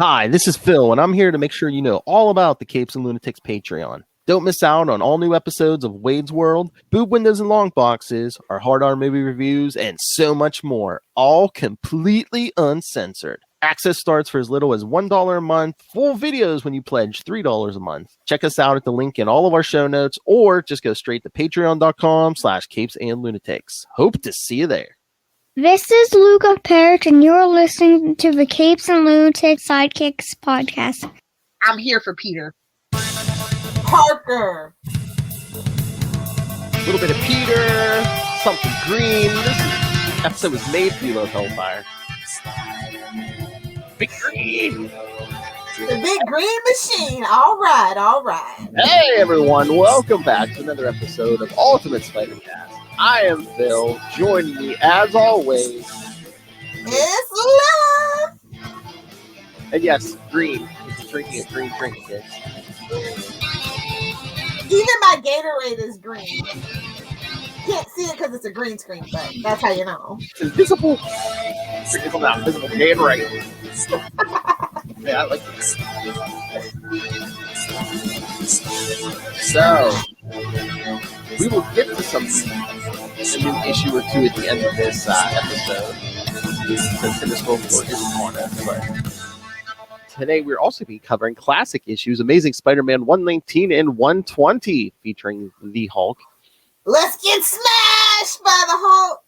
Hi, this is Phil, and I'm here to make sure you know all about the Capes and Lunatics Patreon. Don't miss out on all new episodes of Wade's World, Boob Windows and Long Boxes, our Hard R movie reviews, and so much more, all completely uncensored. Access starts for as little as $1 a month, full videos when you pledge $3 a month. Check us out at the link in all of our show notes, or just go straight to patreon.com/capesandlunatics. Hope to see you there. This is Phil Perich, and you're listening to the Capes and Lunatics Sidekicks Podcast. I'm here for Peter. Parker. A little bit of Peter, something green. This episode was made for you, Lilith Hellfire. Big green. The big green machine. All right. Hey, everyone. Welcome back to another episode of Ultimate Spider-Cast. I am Phil. Joining me, as always, it's Love. And yes, green. He's drinking a green drink, kids. Even my Gatorade is green. Can't see it because it's a green screen, but that's how you know. Invisible. Invisible now. Invisible Gatorade. Yeah, I like this. So, we will get to a new issue or two at the end of this episode. Since this whole board isn't on it, but today we're also be covering classic issues, Amazing Spider-Man 119 and 120, featuring the Hulk. Let's get smashed by the Hulk.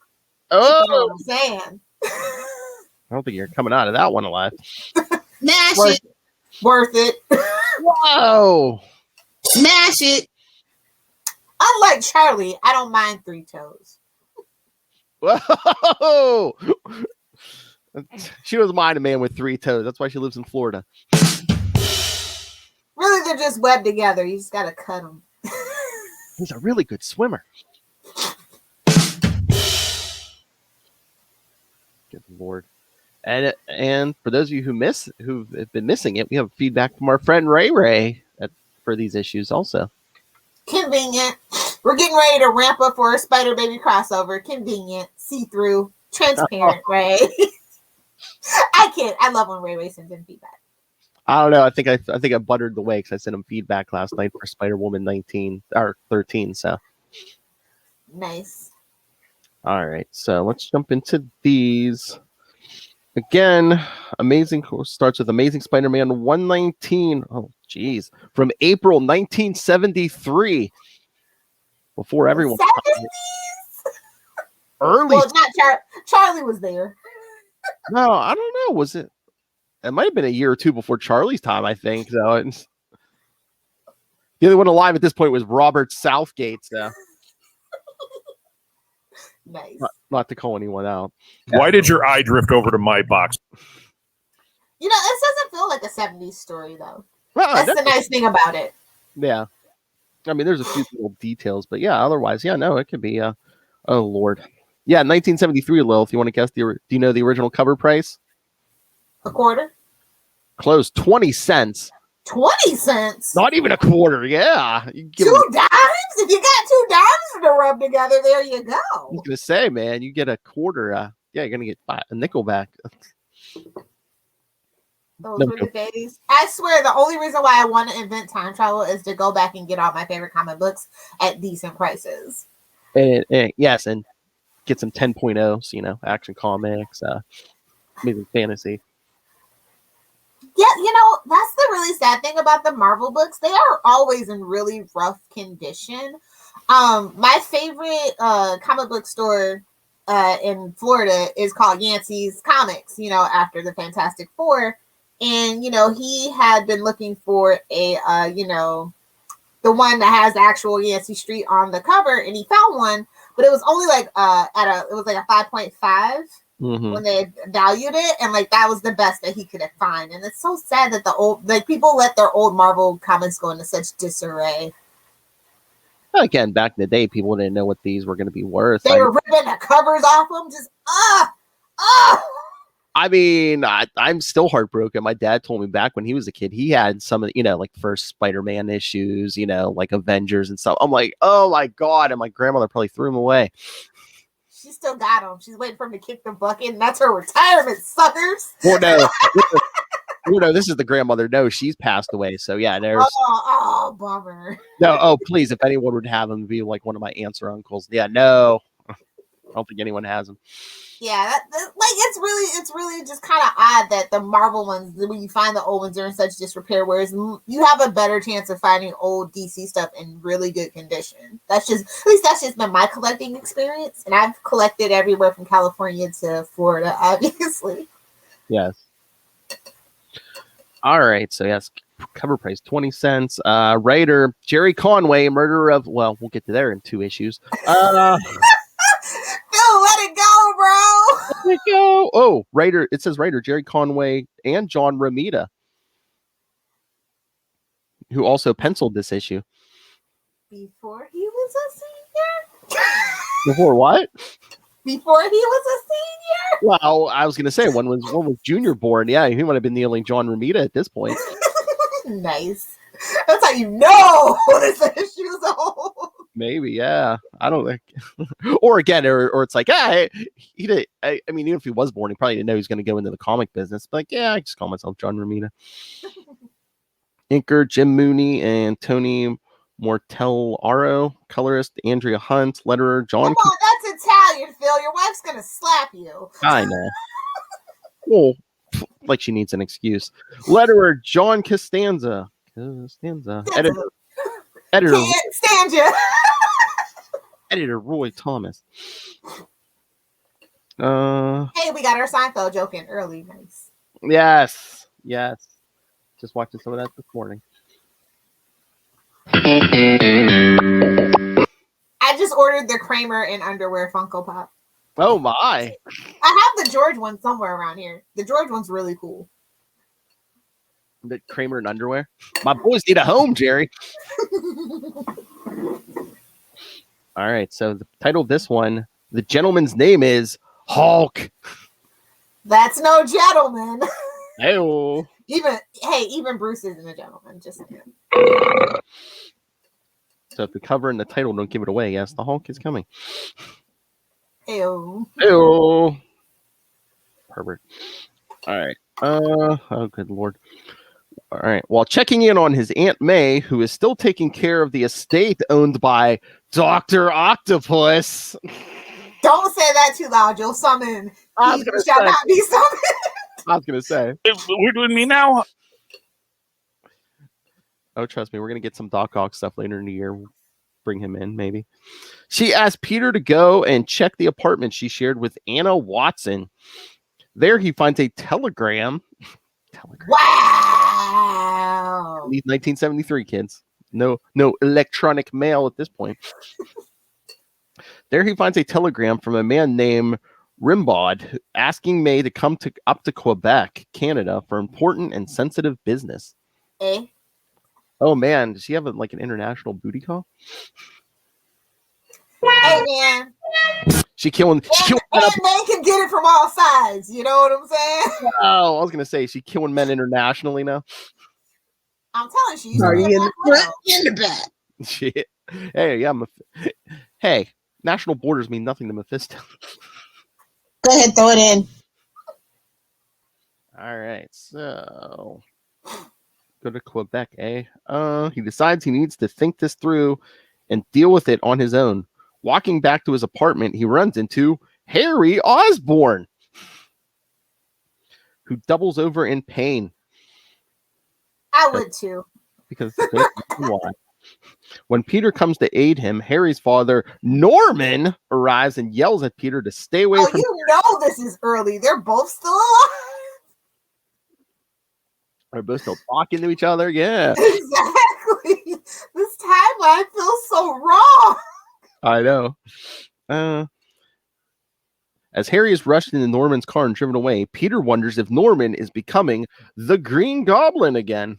Oh, you know what I'm saying. I don't think you're coming out of that one alive. Mash it. Worth it. Whoa. Mash it. Unlike Charlie, I don't mind 3 toes. Whoa. She doesn't mind a man with 3 toes. That's why she lives in Florida. Really, they're just webbed together. You just got to cut them. He's a really good swimmer. Good Lord. And for those of you who've been missing it, we have feedback from our friend Ray for these issues also. Convenient. We're getting ready to ramp up for a Spider Baby crossover. Convenient, see-through, transparent, Ray. I kid. I love when Ray sends in feedback. I don't know. I think I buttered the way because I sent him feedback last night for Spider-Woman 19 or 13. So nice. All right. So let's jump into these. Again, starts with Amazing Spider-Man 119. Oh, geez. From April 1973. Before everyone. 70s? Early. Well, not Charlie was there. No, I don't know. Was it? It might have been a year or two before Charlie's time, I think. So the only one alive at this point was Robert Southgate. So. Nice. Not to call anyone out. Why did your eye drift over to my box? You know, this doesn't feel like a 70s story, though. Well, That's the nice thing about it. Yeah. I mean, there's a few little details, but yeah, otherwise, yeah, no, it could be, oh, Lord. Yeah, 1973, Lilith, you want to guess, do you know the original cover price? A quarter? Close, 20 cents. 20 cents? Not even a quarter, yeah. $2? If you got $2 to rub together, there you go. I was going to say, man, you get a quarter, yeah, you're going to get a nickel back. Those were the days. I swear, the only reason why I want to invent time travel is to go back and get all my favorite comic books at decent prices. And yes, and get some 10.0s, Action Comics, Amazing Fantasy. Yeah, that's the really sad thing about the Marvel books. They are always in really rough condition. My favorite comic book store in Florida is called Yancey's Comics, after the Fantastic Four. And, he had been looking for a, the one that has the actual Yancey Street on the cover, and he found one, but it was only like it was like a 5.5 when they valued it, and like that was the best that he could find. And it's so sad that people let their old Marvel comics go into such disarray. Again, back in the day, people didn't know what these were going to be worth. They were ripping the covers off them, just I mean, I'm still heartbroken. My dad told me back when he was a kid, he had some of, like first Spider-Man issues, like Avengers and stuff. I'm like, oh my God. And my grandmother probably threw them away. She still got him. She's waiting for him to kick the bucket, and that's her retirement, suckers. Well, no. No, this is the grandmother. No, she's passed away. So yeah, there's Bummer. no. Oh, please, if anyone would have him be like one of my aunts or uncles, yeah, no, I don't think anyone has him. Yeah, it's really just kind of odd that the Marvel ones, when you find the old ones, are in such disrepair, whereas you have a better chance of finding old DC stuff in really good condition. That's just been my collecting experience, and I've collected everywhere from California to Florida, obviously. Yes. All right. So yes, cover price 20 cents. Writer Jerry Conway, murderer of. Well, we'll get to there in 2 issues. Phil, let it go, bro. Let it go. Oh, writer. It says writer Jerry Conway and John Romita, who also penciled this issue. Before he was a senior. Before what? Before he was a senior. Well, I was gonna say one was junior born. Yeah, he might have been the only John Romita at this point. Nice. That's how you know this issue's old. Maybe, yeah. I don't think. Or again, or it's like, he did. I mean, even if he was born, he probably didn't know he was going to go into the comic business. But like, yeah, I just call myself John Romita. Inker Jim Mooney and Tony Mortellaro, colorist Andrea Hunt, letterer John. Come on, that's Italian, Phil. Your wife's gonna slap you. I know. Well, like she needs an excuse. Letterer John Costanza. Editor. Can't stand you. Editor Roy Thomas. Hey, we got our Seinfeld joke in early. Nice. Yes. Just watching some of that this morning. I just ordered the Kramer in underwear Funko Pop. Oh my! I have the George one somewhere around here. The George one's really cool. The Kramer in underwear. My boys need a home, Jerry. All right. So the title of this one, the gentleman's name is Hulk. That's no gentleman. Hey-o. Even Bruce isn't a gentleman. Just saying. So if the cover and the title don't give it away, yes, the Hulk is coming. Ew. Hey-o. Pervert. All right. Oh, good Lord. All right. While checking in on his Aunt May, who is still taking care of the estate owned by Dr. Octopus. Don't say that too loud. You'll summon. He shall not be summoned. I was going to say. We're doing me now? Oh, trust me. We're going to get some Doc Ock stuff later in the year. We'll bring him in, maybe. She asked Peter to go and check the apartment she shared with Anna Watson. There he finds a telegram. Wow. These 1973 kids. No electronic mail at this point. There he finds a telegram from a man named Rimbaud asking May to come up to Quebec, Canada, for important and sensitive business. Eh? Oh man, does she have an international booty call? Hey man. She killing. And men can get it from all sides. You know what I'm saying? Oh, I was gonna say she killing men internationally now. I'm telling you. Are you in the front and the back? Shit. Hey, yeah. Hey, national borders mean nothing to Mephisto. Go ahead, throw it in. All right, so go to Quebec, eh? He decides he needs to think this through and deal with it on his own. Walking back to his apartment, he runs into Harry Osborn, who doubles over in pain. I would too. Because why? When Peter comes to aid him, Harry's father, Norman, arrives and yells at Peter to stay away from... you know this is early. They're both still alive. They're both still talking to each other. Yeah. Exactly. This timeline feels so wrong. I know. As Harry is rushed into Norman's car and driven away, Peter wonders if Norman is becoming the Green Goblin again.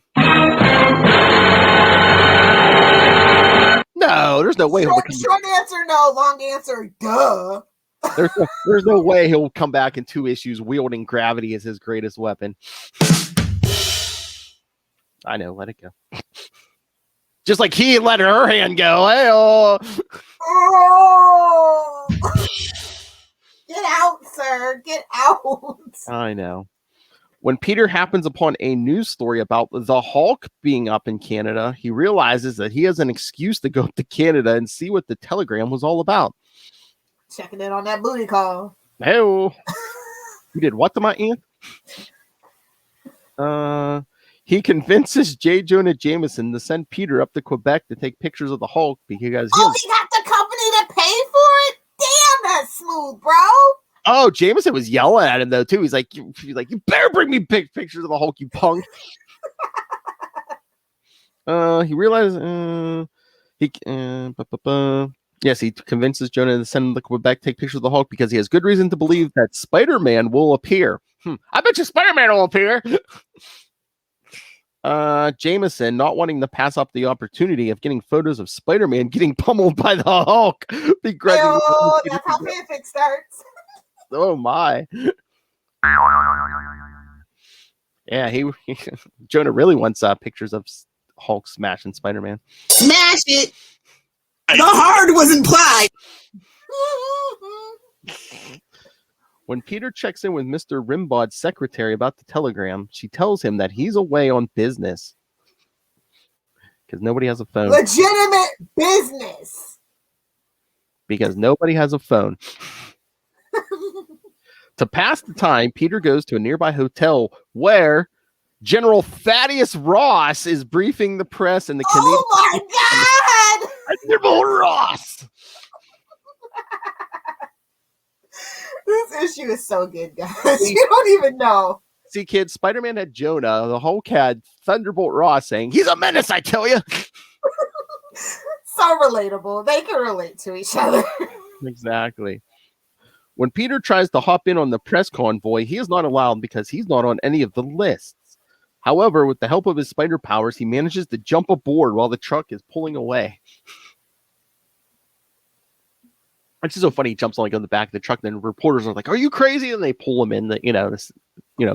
No, there's no way he'll become... Short answer, no. Long answer, duh. There's no way he'll come back in 2 issues wielding gravity as his greatest weapon. I know, let it go. Just like he let her hand go. Hey-oh. Oh! Get out, sir. Get out. I know. When Peter happens upon a news story about the Hulk being up in Canada, he realizes that he has an excuse to go up to Canada and see what the telegram was all about. Checking in on that booty call. Hey, you did what to my aunt? He convinces J. Jonah Jameson to send Peter up to Quebec to take pictures of the Hulk because he got the company to pay for it? Damn, that's smooth, bro. Oh, Jameson was yelling at him though too. He's like, you better bring me pictures of the Hulk, you punk. He realizes yes, he convinces Jonah to send him to Quebec, take pictures of the Hulk because he has good reason to believe that Spider-Man will appear. I bet you Spider-Man will appear. Jameson, not wanting to pass up the opportunity of getting photos of Spider-Man getting pummeled by the Hulk. Oh, that's how fanfic starts. Oh my. Yeah, Jonah really wants pictures of Hulk smashing Spider-Man. Smash it. The hard was implied. When Peter checks in with Mr. Rimbaud's secretary about the telegram, she tells him that he's away on business. Because nobody has a phone. Legitimate business. Because nobody has a phone. To pass the time, Peter goes to a nearby hotel where General Thaddeus Ross is briefing the press and the Canadian. Oh my God! General Ross! This issue is so good, guys. You don't even know. See, kids, Spider-Man had Jonah. The Hulk had Thunderbolt Ross saying, "He's a menace, I tell you." So relatable. They can relate to each other. Exactly. When Peter tries to hop in on the press convoy, he is not allowed because he's not on any of the lists. However, with the help of his spider powers, he manages to jump aboard while the truck is pulling away. It's just so funny. He jumps on the back of the truck, and then reporters are like, "Are you crazy?" And they pull him in, to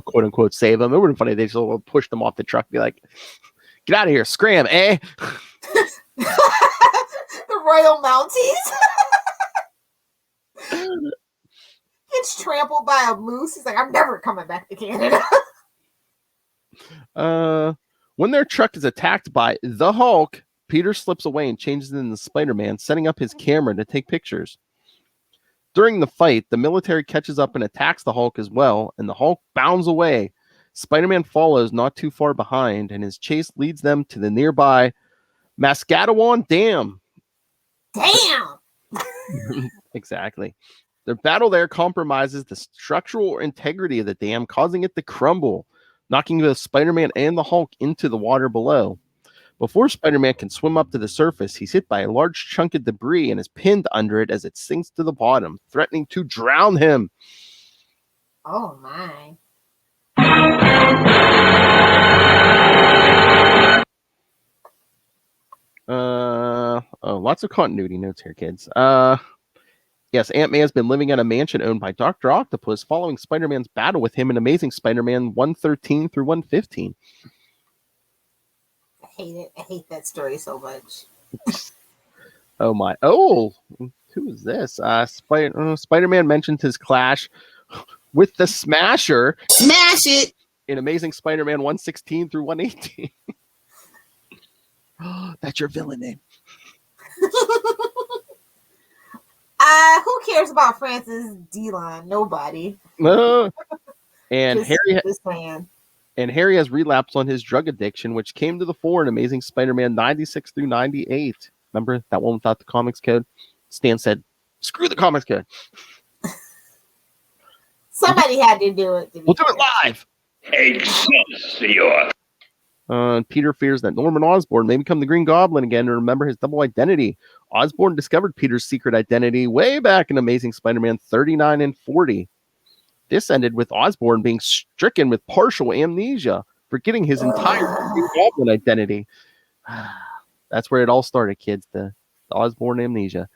quote unquote save him. It would have been funny. They just pushed him off the truck, be like, "Get out of here, scram, eh?" The Royal Mounties. Gets trampled by a moose. He's like, "I'm never coming back to Canada." When their truck is attacked by the Hulk, Peter slips away and changes into Spider-Man, setting up his camera to take pictures. During the fight, the military catches up and attacks the Hulk as well, and the Hulk bounds away. Spider-Man follows not too far behind, and his chase leads them to the nearby Mascatawan Dam. Damn! Exactly. Their battle there compromises the structural integrity of the dam, causing it to crumble, knocking both Spider-Man and the Hulk into the water below. Before Spider-Man can swim up to the surface, he's hit by a large chunk of debris and is pinned under it as it sinks to the bottom, threatening to drown him. Oh my. Lots of continuity notes here, kids. Yes, Aunt May has been living in a mansion owned by Dr. Octopus following Spider-Man's battle with him in Amazing Spider-Man 113 through 115. I hate it. I hate that story so much. Oh my. Oh, who is this? Spider-Man mentioned his clash with the Smasher. Smash it! In Amazing Spider-Man 116 through 118. That's your villain name. Who cares about Francis D-Line? Nobody. And Harry Harry has relapsed on his drug addiction, which came to the fore in Amazing Spider-Man 96 through 98. Remember that one without the comics code? Stan said, "Screw the comics code." Somebody had to do it. We'll do it live. Excelsior. Peter fears that Norman Osborn may become the Green Goblin again and remember his double identity. Osborn discovered Peter's secret identity way back in Amazing Spider-Man 39 and 40. This ended with Osborn being stricken with partial amnesia, forgetting his entire Green Goblin identity. That's where it all started, kids, the Osborn amnesia.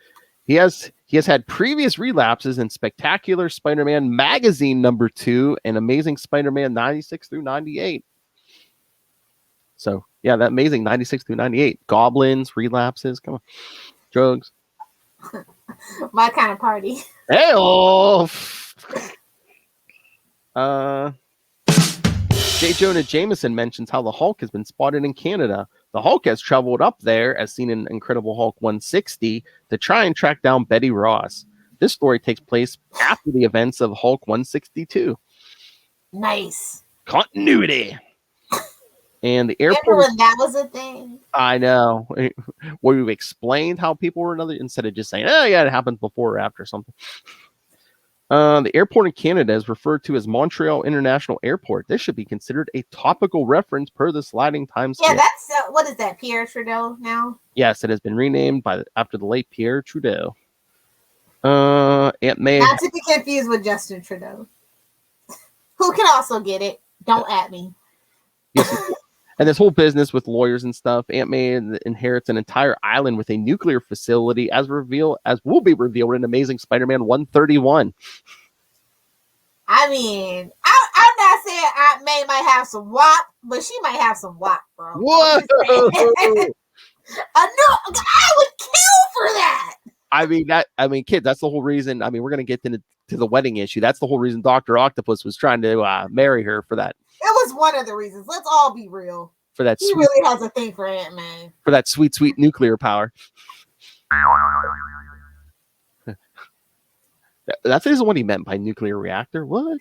He has had previous relapses in Spectacular Spider-Man Magazine #2 and Amazing Spider-Man 96 through 98. So, yeah, that Amazing 96 through 98. Goblins, relapses, come on. Drugs. My kind of party. Hey-oh! J. Jonah Jameson mentions how the Hulk has been spotted in Canada. The Hulk has traveled up there, as seen in Incredible Hulk 160, to try and track down Betty Ross. This story takes place after the events of Hulk 162. Nice. Continuity. And the airport. Remember when that was a thing? I know. Where we've explained how people were another, instead of just saying, oh, yeah, it happened before or after something. The airport in Canada is referred to as Montreal International Airport. This should be considered a topical reference per the sliding time scale. Yeah, that's, what is that, Pierre Trudeau now? Yes, it has been renamed after the late Pierre Trudeau. Aunt May. Not to be confused with Justin Trudeau. Who can also get it? Don't at me. Yes. And this whole business with lawyers and stuff, Aunt May inherits an entire island with a nuclear facility, as will be revealed in Amazing Spider-Man 131. I mean, I'm not saying Aunt May might have some WAP, but she might have some WAP, bro. Whoa! I would kill for that. I mean, kids, that's the whole reason. I mean, we're gonna get to the wedding issue. That's the whole reason Dr. Octopus was trying to marry her, for that. It was one of the reasons. Let's all be real. For that, he really has a thing for Aunt May. For that sweet, sweet nuclear power. That isn't what he meant by nuclear reactor. What?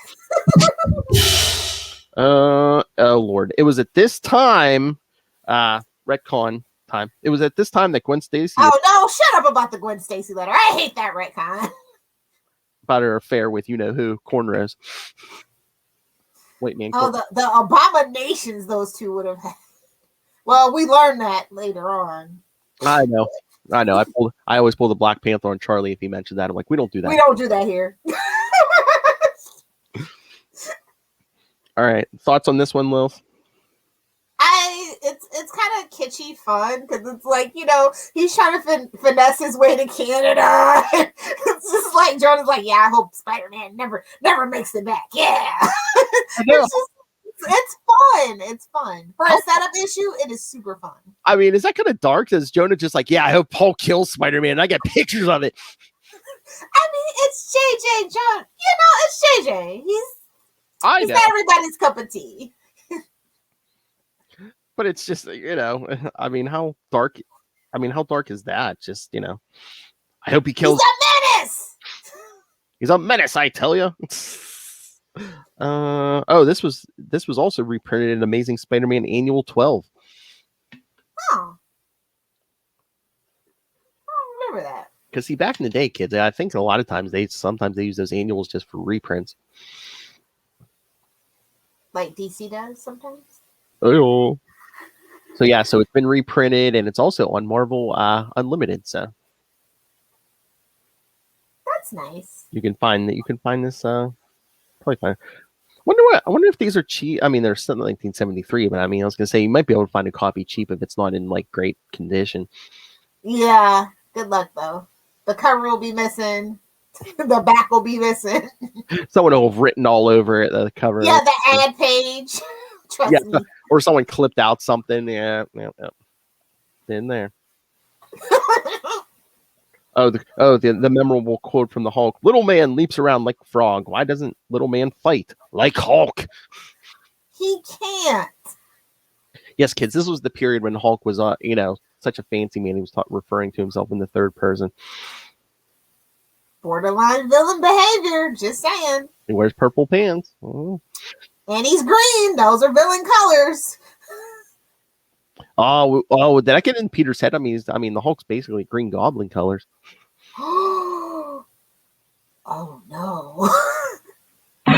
Oh Lord! It was at this time, retcon time. It was at this time that Gwen Stacy. Oh no! Shut up about the Gwen Stacy letter. I hate that retcon. About her affair with who, cornrows. Wait, man. Oh, the abominations those two would have had. Well, we learned that later on. I know. I always pull the Black Panther on Charlie if he mentioned that. I'm like, we don't do that. We don't do that here. All right. Thoughts on this one, Lilith? It's kind of kitschy fun because it's like, he's trying to finesse his way to Canada. It's just like Jonah's like, yeah, I hope Spider-Man never makes it back. Yeah. It's fun. It's fun. For a setup issue, it is super fun. I mean, is that kind of dark? Is Jonah just like, yeah, I hope Paul kills Spider-Man. I got pictures of it. I mean, it's JJ Jonah. It's JJ. He's not everybody's cup of tea. But it's just, I mean, how dark is that? Just, I hope he kills. He's a menace. He's a menace, I tell you. This was also reprinted in Amazing Spider-Man Annual 12. Oh. I don't remember that. Because see, back in the day, kids, I think a lot of times they use those annuals just for reprints. Like DC does sometimes. Oh. So yeah, so it's been reprinted and it's also on Marvel Unlimited. So that's nice. You can find this. Probably fine. I wonder if these are cheap. I mean, they're still 1973, but I mean, I was gonna say you might be able to find a copy cheap if it's not in like great condition. Yeah. Good luck though. The cover will be missing. The back will be missing. Someone will have written all over it, the cover. Yeah, the ad page. Trust me. Or someone clipped out something. Yeah. In there. The memorable quote from the Hulk. Little man leaps around like a frog. Why doesn't little man fight like Hulk? He can't. Yes, kids, this was the period when Hulk was, such a fancy man. He was referring to himself in the third person. Borderline villain behavior. Just saying. He wears purple pants. Oh. And he's green. Those are villain colors. Oh! Did I get in Peter's head? I mean, the Hulk's basically Green Goblin colors. Oh no! Put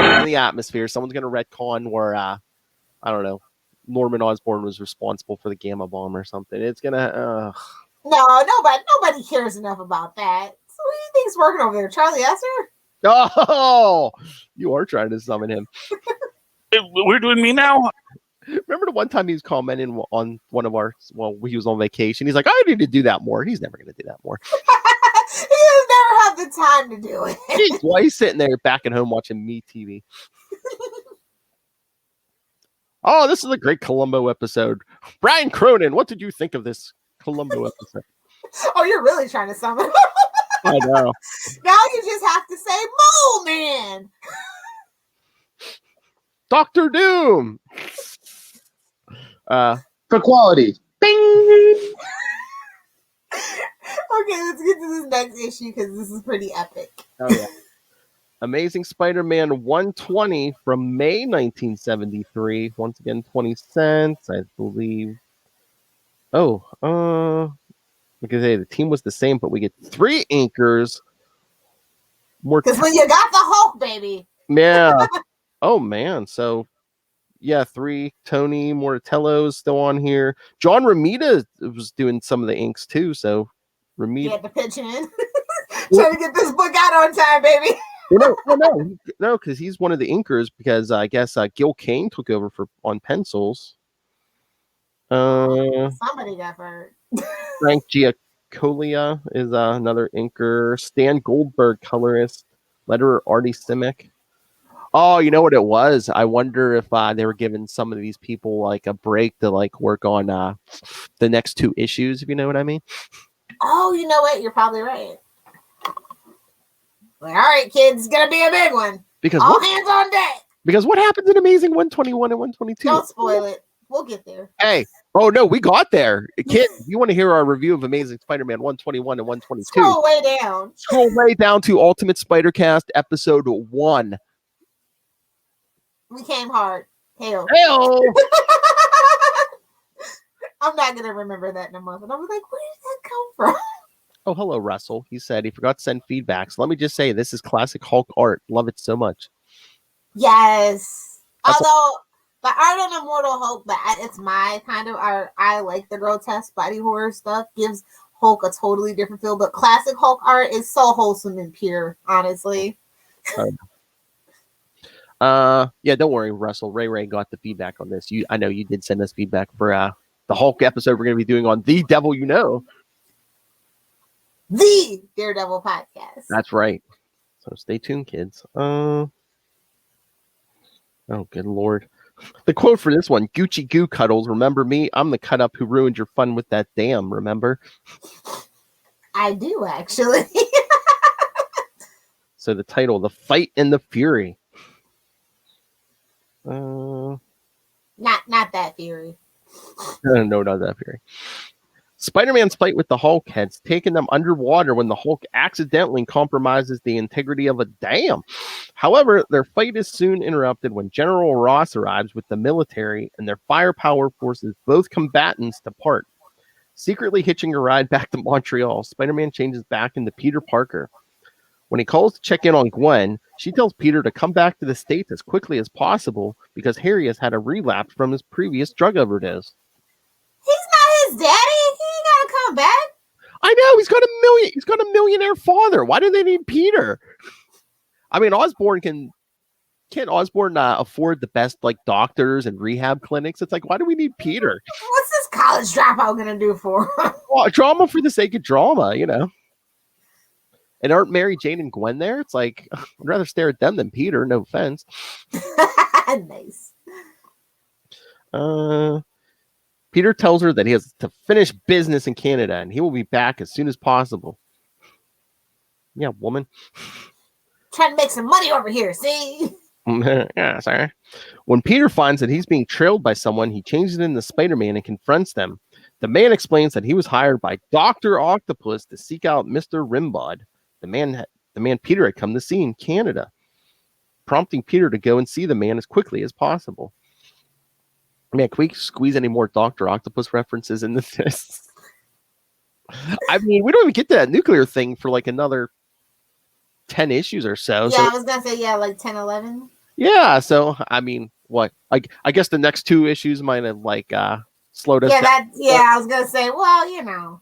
it in the atmosphere. Someone's gonna retcon where I don't know. Norman Osborn was responsible for the Gamma Bomb or something. It's gonna. No, nobody cares enough about that. So who do you think's working over there? Charlie Esser? Oh, you are trying to summon him. We're doing me now? Remember the one time he was commenting on one of our, he was on vacation. He's like, I need to do that more. He's never going to do that more. He has never had the time to do it. Jeez, why he's sitting there back at home watching Me TV. Oh, this is a great Columbo episode. Brian Cronin, what did you think of this Columbo episode? Oh, you're really trying to summon him. I know. Now you just have to say Mole Man. Dr. Doom. For quality. Bing! Okay, let's get to this next issue because this is pretty epic. Oh, yeah. Amazing Spider-Man 120 from May 1973. Once again, 20 cents, I believe. Because the team was the same, but we get 3 inkers. More Because when you got the Hulk, baby. Yeah. Oh, man. So, yeah, 3. Tony Mortello's still on here. John Romita was doing some of the inks, too. So, You Romita. had to pitch in. Trying to get this book out on time, baby. No, because he's one of the inkers. Because I guess Gil Kane took over on pencils. Somebody got hurt. Frank Giacolia is another inker. Stan Goldberg, colorist. Letterer Artie Simic. Oh, you know what it was? I wonder if they were giving some of these people like a break to like work on the next 2 issues, if you know what I mean. Oh, you know what? You're probably right. Like, all right, kids, it's gonna be a big one. Because all hands on deck. Because what happens in Amazing 121 and 122? Don't spoil it. We'll get there. Hey, oh no, we got there. Kid, you want to hear our review of Amazing Spider-Man 121 and 122? Scroll way down. Scroll way down to Ultimate Spider-Cast episode 1. We came hard. Hell. I'm not gonna remember that in a month. And I was like, where did that come from? Oh, hello, Russell. He said he forgot to send feedback. So let me just say, this is classic Hulk art. Love it so much. Yes. Although the art on Immortal Hulk, it's my kind of art. I like the grotesque body horror stuff. Gives Hulk a totally different feel. But classic Hulk art is so wholesome and pure, honestly. Yeah, don't worry, Russell. Ray got the feedback on this. I know you did send us feedback for the Hulk episode we're going to be doing on The Devil You Know. The Daredevil podcast. That's right. So stay tuned, kids. Oh, good Lord. The quote for this one, Gucci Goo Cuddles, remember me? I'm the cut up who ruined your fun with that dam, remember? I do, actually. So the title, The Fight and the Fury. Not that Fury. No, not that Fury. Spider-Man's fight with the Hulk has taken them underwater when the Hulk accidentally compromises the integrity of a dam. However, their fight is soon interrupted when General Ross arrives with the military, and their firepower forces both combatants to part. Secretly hitching a ride back to Montreal, Spider-Man changes back into Peter Parker. When he calls to check in on Gwen, she tells Peter to come back to the States as quickly as possible because Harry has had a relapse from his previous drug overdose. He's not his daddy. He ain't gotta come back. I know he's got a millionaire father. Why do they need Peter? I mean, can't Osborn afford the best like doctors and rehab clinics? It's like, why do we need Peter? What's this college dropout gonna do for him? Well, drama for the sake of drama, you know. And aren't Mary Jane and Gwen there? It's like, I'd rather stare at them than Peter. No offense. Nice. Peter tells her that he has to finish business in Canada and he will be back as soon as possible. Yeah, woman. Trying to make some money over here, see? Yeah, sorry. When Peter finds that he's being trailed by someone, he changes into Spider-Man and confronts them. The man explains that he was hired by Dr. Octopus to seek out Mr. Rimbaud, the man Peter had come to see in Canada, prompting Peter to go and see the man as quickly as possible. Man, can we squeeze any more Dr. Octopus references into this? I mean, we don't even get that nuclear thing for like another 10 issues or so. Yeah, I was going to say, like 10, 11. Yeah, so, I mean, what? I guess the next 2 issues might have, like, slowed us down. I was going to say, well, you know.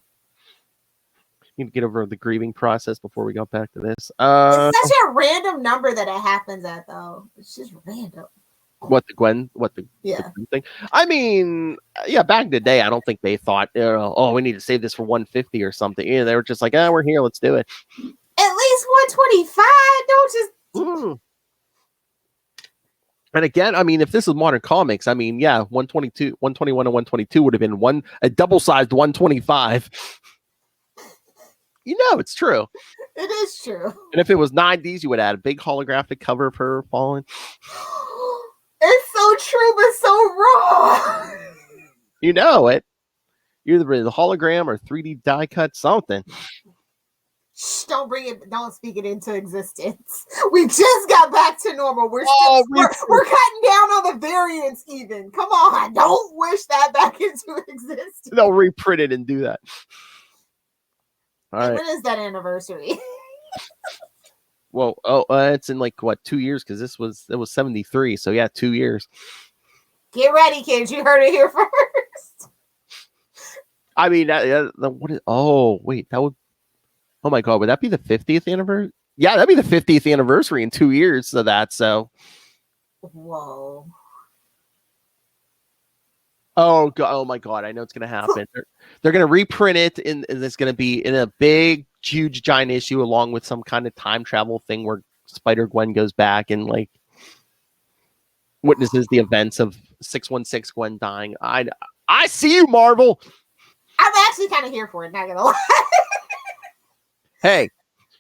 You need to get over the grieving process before we got back to this. It's such a random number that it happens at, though. It's just random. The Gwen thing. I mean, yeah, back in the day, I don't think they thought, we need to save this for 150 or something. Yeah, they were just like, we're here, let's do it. At least 125. Don't just. And again, I mean, if this is modern comics, I mean, yeah, 122, 121, and 122 would have been a double-sized 125. You know, it's true. It is true. And if it was 90s, you would add a big holographic cover of her falling. It's so true, but so wrong. You know it. You're the hologram or 3D die cut something. Shh, don't speak it into existence. We just got back to normal. We're cutting down on the variants even. Come on, don't wish that back into existence. They'll reprint it and do that. All right. When is that anniversary? Well, it's in 2 years because it was 73. So yeah, 2 years. Get ready, kids. You heard it here first. I mean, what is? Oh wait, that would. Oh my God, would that be the 50th anniversary? Yeah, that'd be the 50th anniversary in 2 years of that. So. Whoa. Oh God! Oh my God! I know it's gonna happen. They're gonna reprint it, and it's gonna be in a big, huge, giant issue, along with some kind of time travel thing where Spider-Gwen goes back and witnesses the events of 616 Gwen dying. I see you, Marvel. I'm actually kind of here for it. Not gonna lie. Hey,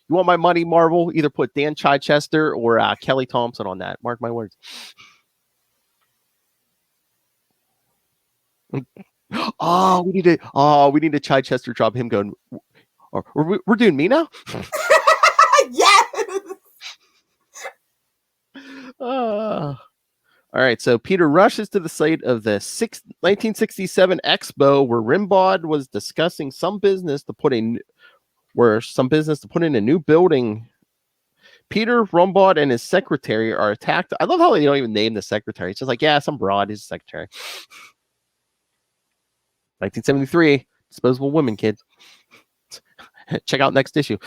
you want my money, Marvel? Either put Dan Chichester or Kelly Thompson on that. Mark my words. Oh, we need to Chichester drop him going. We're doing me now. Yes. All right, so Peter rushes to the site of the 1967 Expo where Rimbaud was discussing some business to put in a new building. Peter, Rimbaud, and his secretary are attacked. I love how they don't even name the secretary. It's just like, yeah, some broad is secretary. 1973, Disposable Women, kids. Check out next issue.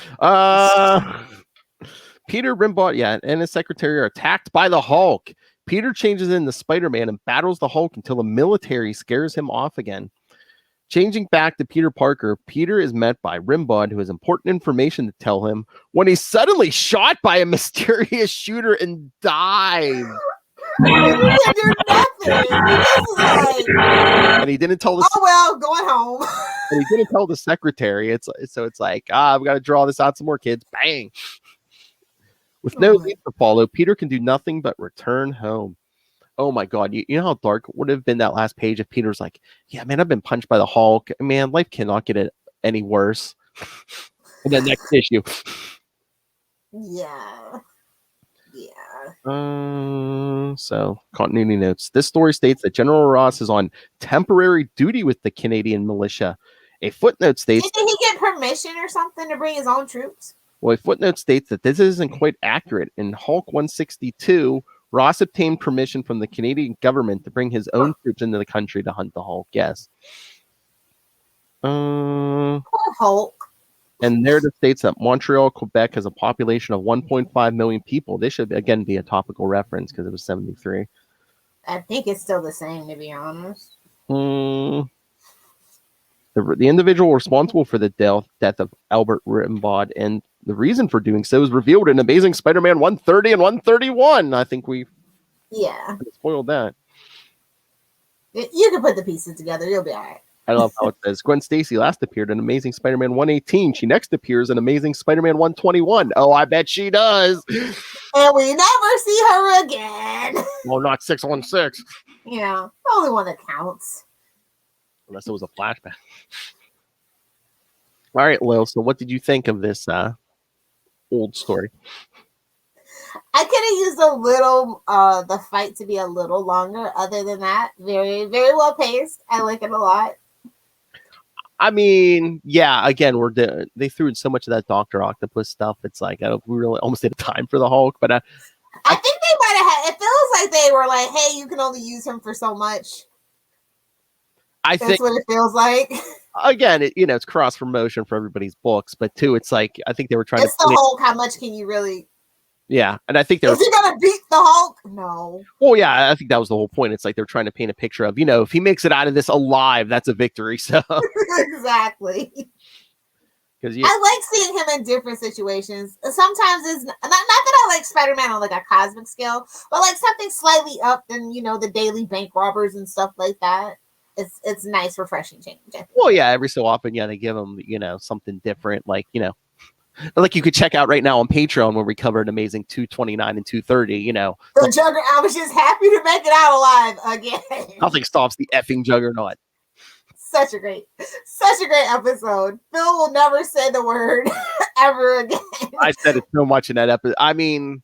Peter, Rimbaud, and his secretary are attacked by the Hulk. Peter changes into Spider-Man and battles the Hulk until the military scares him off again. Changing back to Peter Parker, Peter is met by Rimbaud, who has important information to tell him when he's suddenly shot by a mysterious shooter and dies. And he didn't tell going home. And he didn't tell the secretary. It's like, I've got to draw this out some more, kids. Bang. With no lead to follow, Peter can do nothing but return home. Oh my God. You know how dark would have been that last page if Peter's like, yeah, man, I've been punched by the Hulk. Man, life cannot get it any worse. And then next issue. Yeah. So continuity notes. This story states that General Ross is on temporary duty with the Canadian militia. A footnote states. Did he get permission or something to bring his own troops? Well, a footnote states that this isn't quite accurate. In Hulk 162, Ross obtained permission from the Canadian government to bring his own troops into the country to hunt the Hulk. Yes. Poor Hulk. And narrative states that Montreal, Quebec has a population of 1.5 million people. This should, again, be a topical reference because it was 73. I think it's still the same, to be honest. The individual responsible for the death of Albert Rimbaud and the reason for doing so is revealed in Amazing Spider-Man 130 and 131. I think we spoiled that. You can put the pieces together. You'll be all right. I love how it says Gwen Stacy last appeared in Amazing Spider-Man 118. She next appears in Amazing Spider-Man 121. Oh, I bet she does. And we never see her again. Well, not 616. Yeah, the only one that counts. Unless it was a flashback. All right, Lil. So what did you think of this old story? I could have used a little, the fight to be a little longer. Other than that, very, very well paced. I like it a lot. I mean, yeah, again, they threw in so much of that Dr. Octopus stuff. It's like, we really almost did a time for the Hulk, but I think they might have had, it feels like they were like, hey, you can only use him for so much. That's what it feels like. Again, it's cross promotion for everybody's books, but too, it's like, I think they were trying to. It's the Hulk, how much can you really. Yeah, and I think is he gonna beat the Hulk? No. Well, yeah, I think that was the whole point. It's like they're trying to paint a picture of, if he makes it out of this alive, that's a victory. So exactly. Because I like seeing him in different situations. Sometimes it's not that I like Spider-Man on like a cosmic scale, but like something slightly up than the daily bank robbers and stuff like that. It's nice, refreshing change. Well, yeah, every so often, they give him something different, like Like you could check out right now on Patreon where we covered Amazing 229 and 230. You know, The Juggernaut. I was just happy to make it out alive again. nothing stops the effing Juggernaut. Such a great episode. Phil will never say the word ever again. I said it so much in that episode. I mean,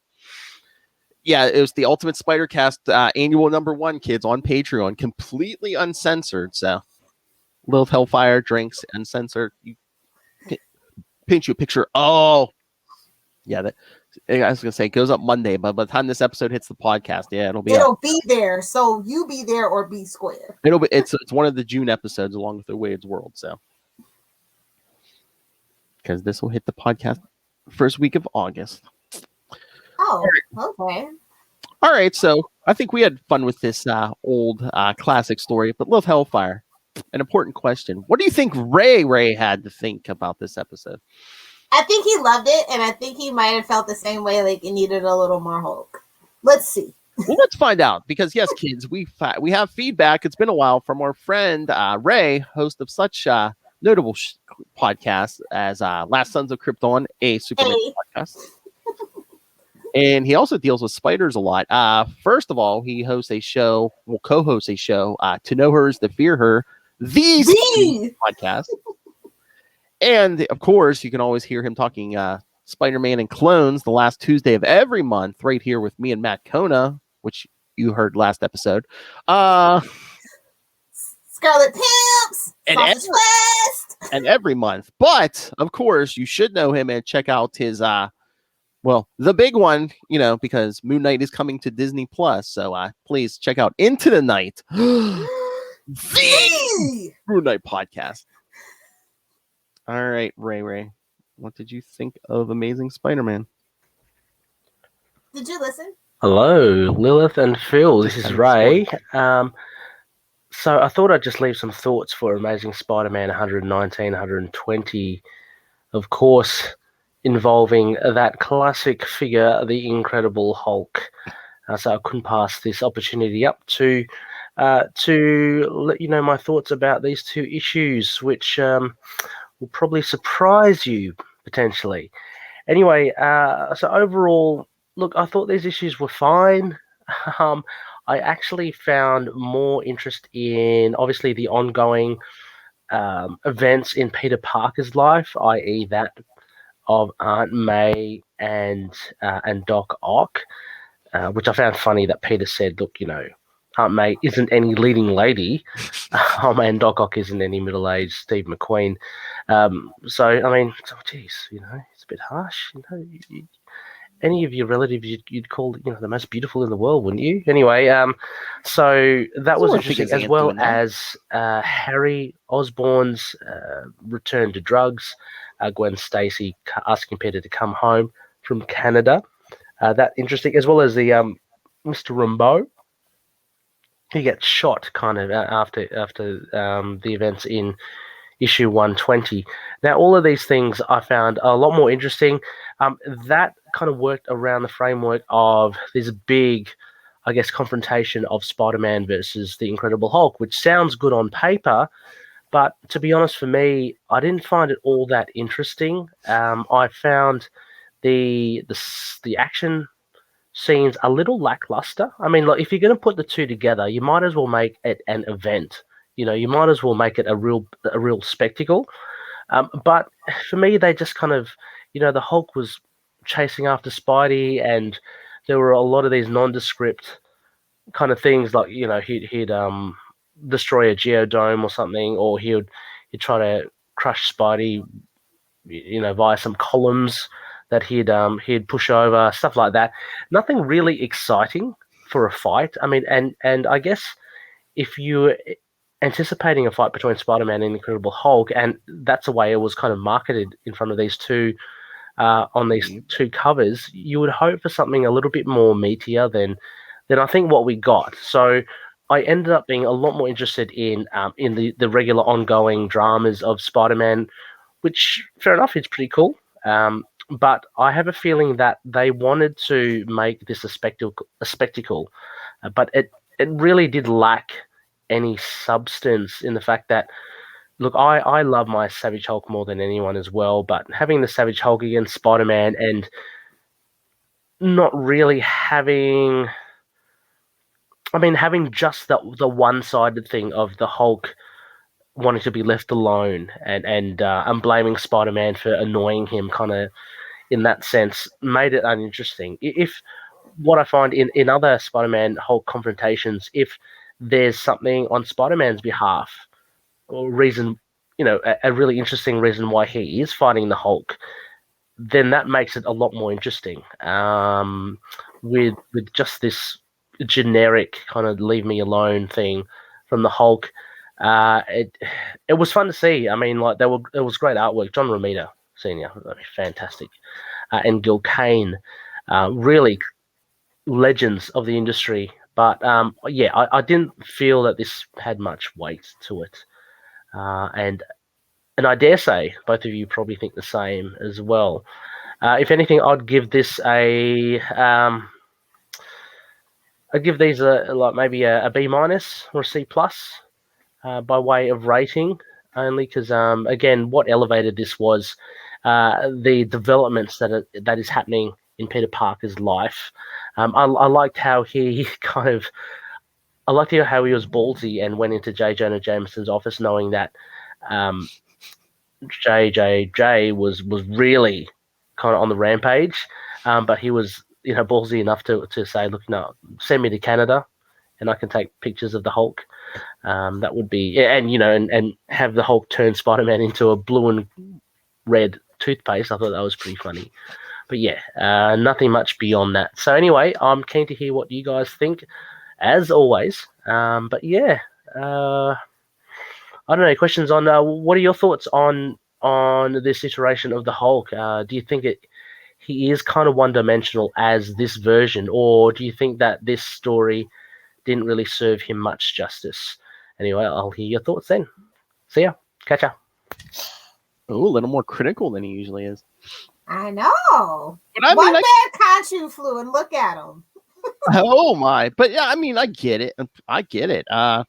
yeah, it was the Ultimate Spider Cast annual #1, kids, on Patreon, completely uncensored. So, Lilith Hellfire drinks uncensored. You paint you a picture. Oh, yeah. That I was gonna say it goes up Monday, but by the time this episode hits the podcast, yeah, it'll be there. So you be there or be square. it's one of the June episodes along with the Wade's World. So, because this will hit the podcast first week of August. Oh, okay. All right, so I think we had fun with this old classic story, but Lilith Hellfire, an important question. What do you think Ray had to think about this episode? I think he loved it, and I think he might have felt the same way, like it needed a little more Hulk. Let's see. Well, let's find out, because yes, kids, we have feedback. It's been a while from our friend Ray, host of such notable podcasts as Last Sons of Krypton, a Superman podcast. And he also deals with spiders a lot. First of all, he co-hosts a show, To Know Her is to Fear Her, the podcast. And, of course, you can always hear him talking Spider-Man and clones the last Tuesday of every month right here with me and Matt Kona, which you heard last episode. Scarlet Pimps! And every month. But, of course, you should know him and check out his... the big one, because Moon Knight is coming to Disney Plus. So please check out Into the Night, the Moon Knight podcast. All right, Ray, what did you think of Amazing Spider-Man? Did you listen? Hello, Lilith and Phil. This is Ray. So I thought I'd just leave some thoughts for Amazing Spider-Man 119, 120. Of course, involving that classic figure, the Incredible Hulk. So I couldn't pass this opportunity up to let you know my thoughts about these two issues, which will probably surprise you potentially. Anyway, so overall, look, I thought these issues were fine. I actually found more interest in, obviously, the ongoing events in Peter Parker's life, i.e. that of Aunt May and Doc Ock, which I found funny that Peter said, look, Aunt May isn't any leading lady, and Doc Ock isn't any middle-aged Steve McQueen. So, I mean, geez, it's a bit harsh. Any of your relatives you'd call, the most beautiful in the world, wouldn't you? Anyway, so that was interesting, as well as Harry Osborn's return to drugs, Gwen Stacy asking Peter to come home from Canada. That interesting, as well as the Mr. Rimbaud. He gets shot kind of after the events in issue 120. Now, all of these things I found a lot more interesting. That kind of worked around the framework of this big, I guess, confrontation of Spider-Man versus the Incredible Hulk, which sounds good on paper, but to be honest, for me, I didn't find it all that interesting. I found the action scenes a little lackluster. I mean, if you're going to put the two together, you might as well make it an event. You might as well make it a real spectacle. But for me, they just kind of, the Hulk was chasing after Spidey, and there were a lot of these nondescript kind of things, like he'd destroy a geodome or something, or he'd try to crush Spidey, via some columns that he'd push over, stuff like that. Nothing really exciting for a fight. I mean, and I guess if you're anticipating a fight between Spider-Man and Incredible Hulk, and that's the way it was kind of marketed in front of these two, on these two covers, you would hope for something a little bit more meatier than I think what we got. So I ended up being a lot more interested in the regular ongoing dramas of Spider-Man, which, fair enough, it's pretty cool. But I have a feeling that they wanted to make this a spectacle, but it really did lack any substance in the fact that look, I love my Savage Hulk more than anyone as well, but having the Savage Hulk against Spider-Man and not really having just the one-sided thing of the Hulk wanting to be left alone and blaming Spider-Man for annoying him, kind of in that sense, made it uninteresting. If what I find in other Spider-Man Hulk confrontations, if there's something on Spider-Man's behalf or reason, a really interesting reason why he is fighting the Hulk, then that makes it a lot more interesting. With just this generic kind of leave me alone thing from the Hulk, it was fun to see. I mean, like there was great artwork. John Romita Senior, fantastic, and Gil Kane, really legends of the industry. But I didn't feel that this had much weight to it, and I dare say both of you probably think the same as well. If anything, I'd give this I'd give these maybe a B- or a C+, by way of rating, only because again, what elevated this was the developments that is happening in Peter Parker's life. I liked how he I liked how he was ballsy and went into J. Jonah Jameson's office knowing that JJJ was really kind of on the rampage, but he was ballsy enough to say, look, no, send me to Canada and I can take pictures of the Hulk. That would be, and have the Hulk turn Spider-Man into a blue and red toothpaste. I thought that was pretty funny. But yeah, nothing much beyond that. So anyway, I'm keen to hear what you guys think, as always. But yeah, I don't know. Questions on what are your thoughts on this iteration of the Hulk? Do you think he is kind of one-dimensional as this version, or do you think that this story didn't really serve him much justice? Anyway, I'll hear your thoughts then. See ya. Catch ya. Oh, a little more critical than he usually is. I know. But One bad Khonshu flew and look at him. Oh my! But yeah, I mean, I get it. I get it. Well,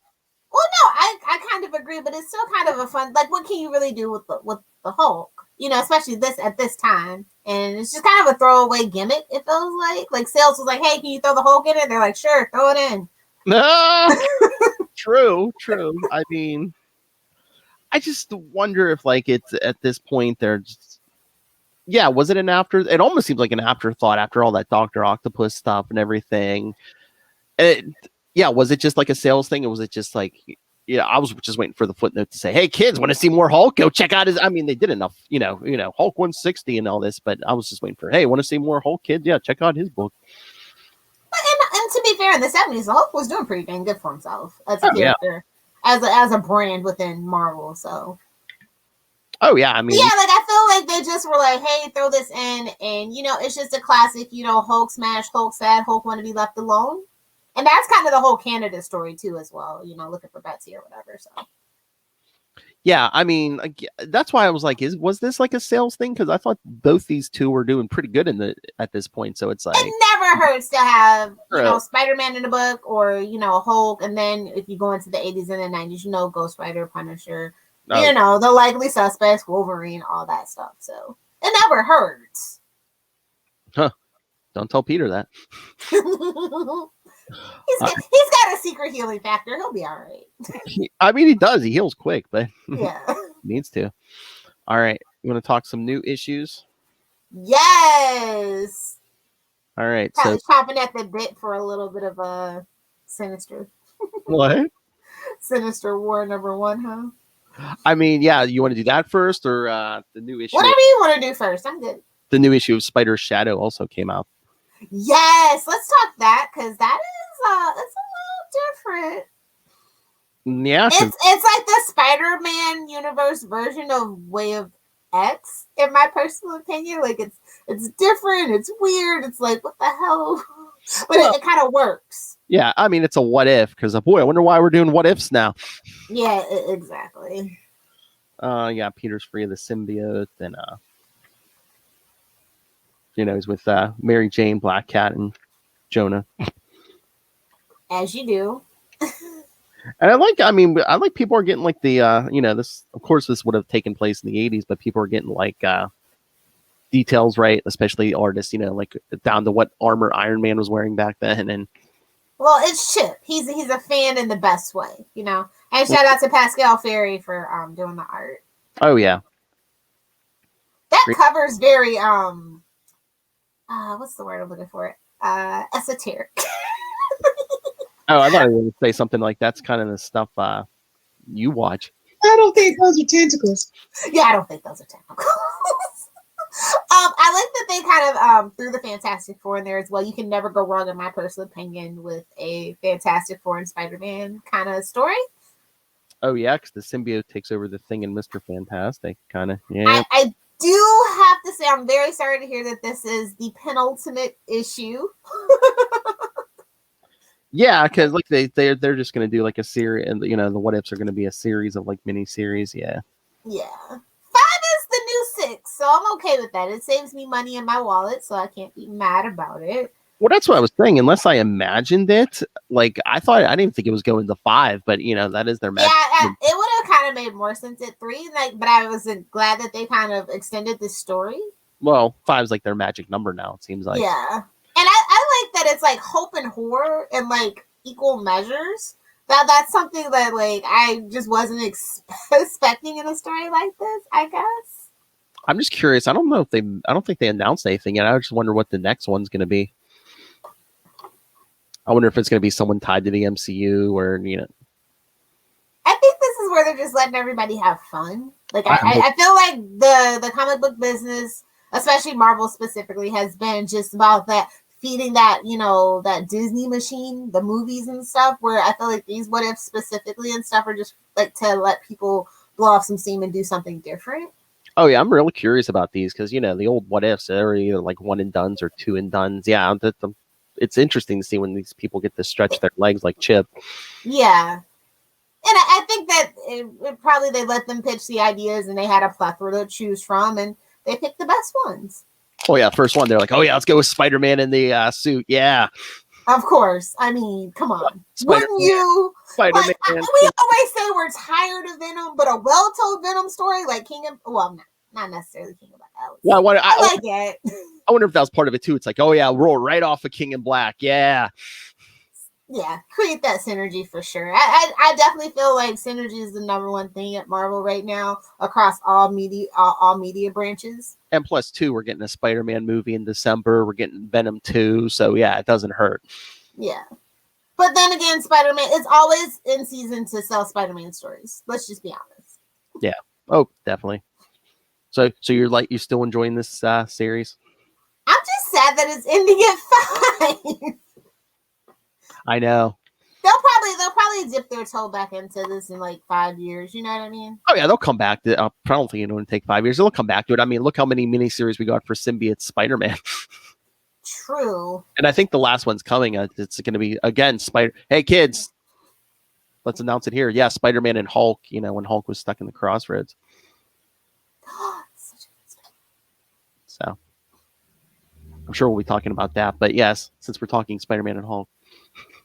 no, I kind of agree, but it's still kind of a fun. Like, what can you really do with the Hulk? Especially at this time, and it's just kind of a throwaway gimmick. It feels like Sales was like, "Hey, can you throw the Hulk in it?" They're like, "Sure, throw it in." True. I mean, I just wonder if it's at this point they're just, was it an after? It almost seems like an afterthought after all that Dr. Octopus stuff and everything. Was it just like a sales thing, or was it just like, I was just waiting for the footnote to say, "Hey kids, want to see more Hulk? Go check out his." I mean, they did enough, Hulk 160 and all this, but I was just waiting for, "Hey, want to see more Hulk, kids? Yeah, check out his book." And to be fair, in the 70s, the Hulk was doing pretty dang good for himself as a character, as a brand within Marvel. So. Oh yeah, I mean, I feel like they just were like, "Hey, throw this in," and it's just a classic, Hulk smash, Hulk sad, Hulk want to be left alone, and that's kind of the whole Canada story too, as well. Looking for Betsy or whatever. So. Yeah, I mean, that's why I was like, was this like a sales thing? Because I thought both these two were doing pretty good at this point. So it's like, it never hurts to have Spider-Man in the book, or Hulk, and then if you go into the 80s and the 90s, Ghost Rider, Punisher, the likely suspects, Wolverine, all that stuff. So it never hurts. Huh? Don't tell Peter that. He's got a secret healing factor. He'll be all right. I mean, he does. He heals quick, but yeah, needs to. All right, you want to talk some new issues? Yes. All right, so chopping at the bit for a little bit of a Sinister. What? Sinister War #1, huh? I mean, yeah. You want to do that first, or the new issue? Whatever you want to do first. I'm good. The new issue of Spider's Shadow also came out. Yes, let's talk that, because that is it's a little different. Yeah, it's like the Spider-Man universe version of Way of X, in my personal opinion. Like it's different, it's weird, it's like, what the hell? But it kind of works. Yeah, I mean, it's a what if, because boy, I wonder why we're doing what ifs now. Yeah, exactly. Yeah, Peter's free of the symbiote, and he's with Mary Jane, Black Cat, and Jonah. As you do. And I like people are getting like the, this, of course, this would have taken place in the 80s, but people are getting like details right, especially artists, like down to what armor Iron Man was wearing back then. And well, it's Chip. He's a fan in the best way, And shout out to Pascal Ferry for doing the art. Oh yeah. That cover's very what's the word I'm looking for? Esoteric. Oh, I thought you were going to say something like that's kind of the stuff you watch. I don't think those are tentacles. Yeah, I don't think those are tentacles. I like that they kind of threw the Fantastic Four in there as well. You can never go wrong, in my personal opinion, with a Fantastic Four and Spider-Man kind of story. Oh yeah, because the symbiote takes over the Thing and Mr. Fantastic, kind of. Yeah. I do have to say, I'm very sorry to hear that this is the penultimate issue. Yeah, because like they're just gonna do like a series, and the what ifs are gonna be a series of like mini series. Yeah. Yeah. 5 is the new 6, so I'm okay with that. It saves me money in my wallet, so I can't be mad about it. Well, that's what I was saying. Unless I imagined it, like I didn't think it was going to 5, but that is their magic. Yeah, it would have kind of made more sense at 3. But I was glad that they kind of extended the story. Well, 5's like their magic number now. It seems like. Yeah. And I like that it's like hope and horror in like equal measures. That's something that like I just wasn't expecting in a story like this, I guess. I'm just curious. I don't think they announced anything yet. I just wonder what the next one's going to be. I wonder if it's going to be someone tied to the MCU or I think this is where they're just letting everybody have fun. Like I feel like the comic book business, especially Marvel specifically, has been just about that feeding that, that Disney machine, the movies and stuff, where I feel like these what ifs specifically and stuff are just like to let people blow off some steam and do something different. Oh yeah, I'm really curious about these because the old what ifs, they're either like 1 and dones or 2 and dones. Yeah, it's interesting to see when these people get to stretch their legs like Chip. Yeah. And I think that it probably they let them pitch the ideas and they had a plethora to choose from and they picked the best ones. Oh yeah, first one they're like, oh yeah, let's go with Spider-Man in the suit. Yeah, of course. I mean, come on, Spider-Man. Wouldn't you? Spider-Man. Like, we always say we're tired of Venom, but a well-told Venom story like not necessarily King of Black. Yeah, I like it. I wonder if that was part of it too. It's like, oh yeah, roll right off of King in Black. Yeah. Yeah, create that synergy for sure. I definitely feel like synergy is the number one thing at Marvel right now across all media branches. And plus, too, we're getting a Spider-Man movie in December. We're getting Venom 2, so yeah, it doesn't hurt. Yeah, but then again, Spider-Man, it's always in season to sell Spider-Man stories. Let's just be honest. Yeah. Oh, definitely. So you're still enjoying this series? I'm just sad that it's ending at 5. I know. They'll probably dip their toe back into this in like 5 years. You know what I mean? Oh yeah, they'll come back to. I don't think it's going to take 5 years. They'll come back to it. I mean, look how many miniseries we got for Symbiote Spider-Man. True. And I think the last one's coming. It's going to be again Spider. Hey kids, let's announce it here. Yeah, Spider-Man and Hulk. When Hulk was stuck in the crossroads. So I'm sure we'll be talking about that. But yes, since we're talking Spider-Man and Hulk.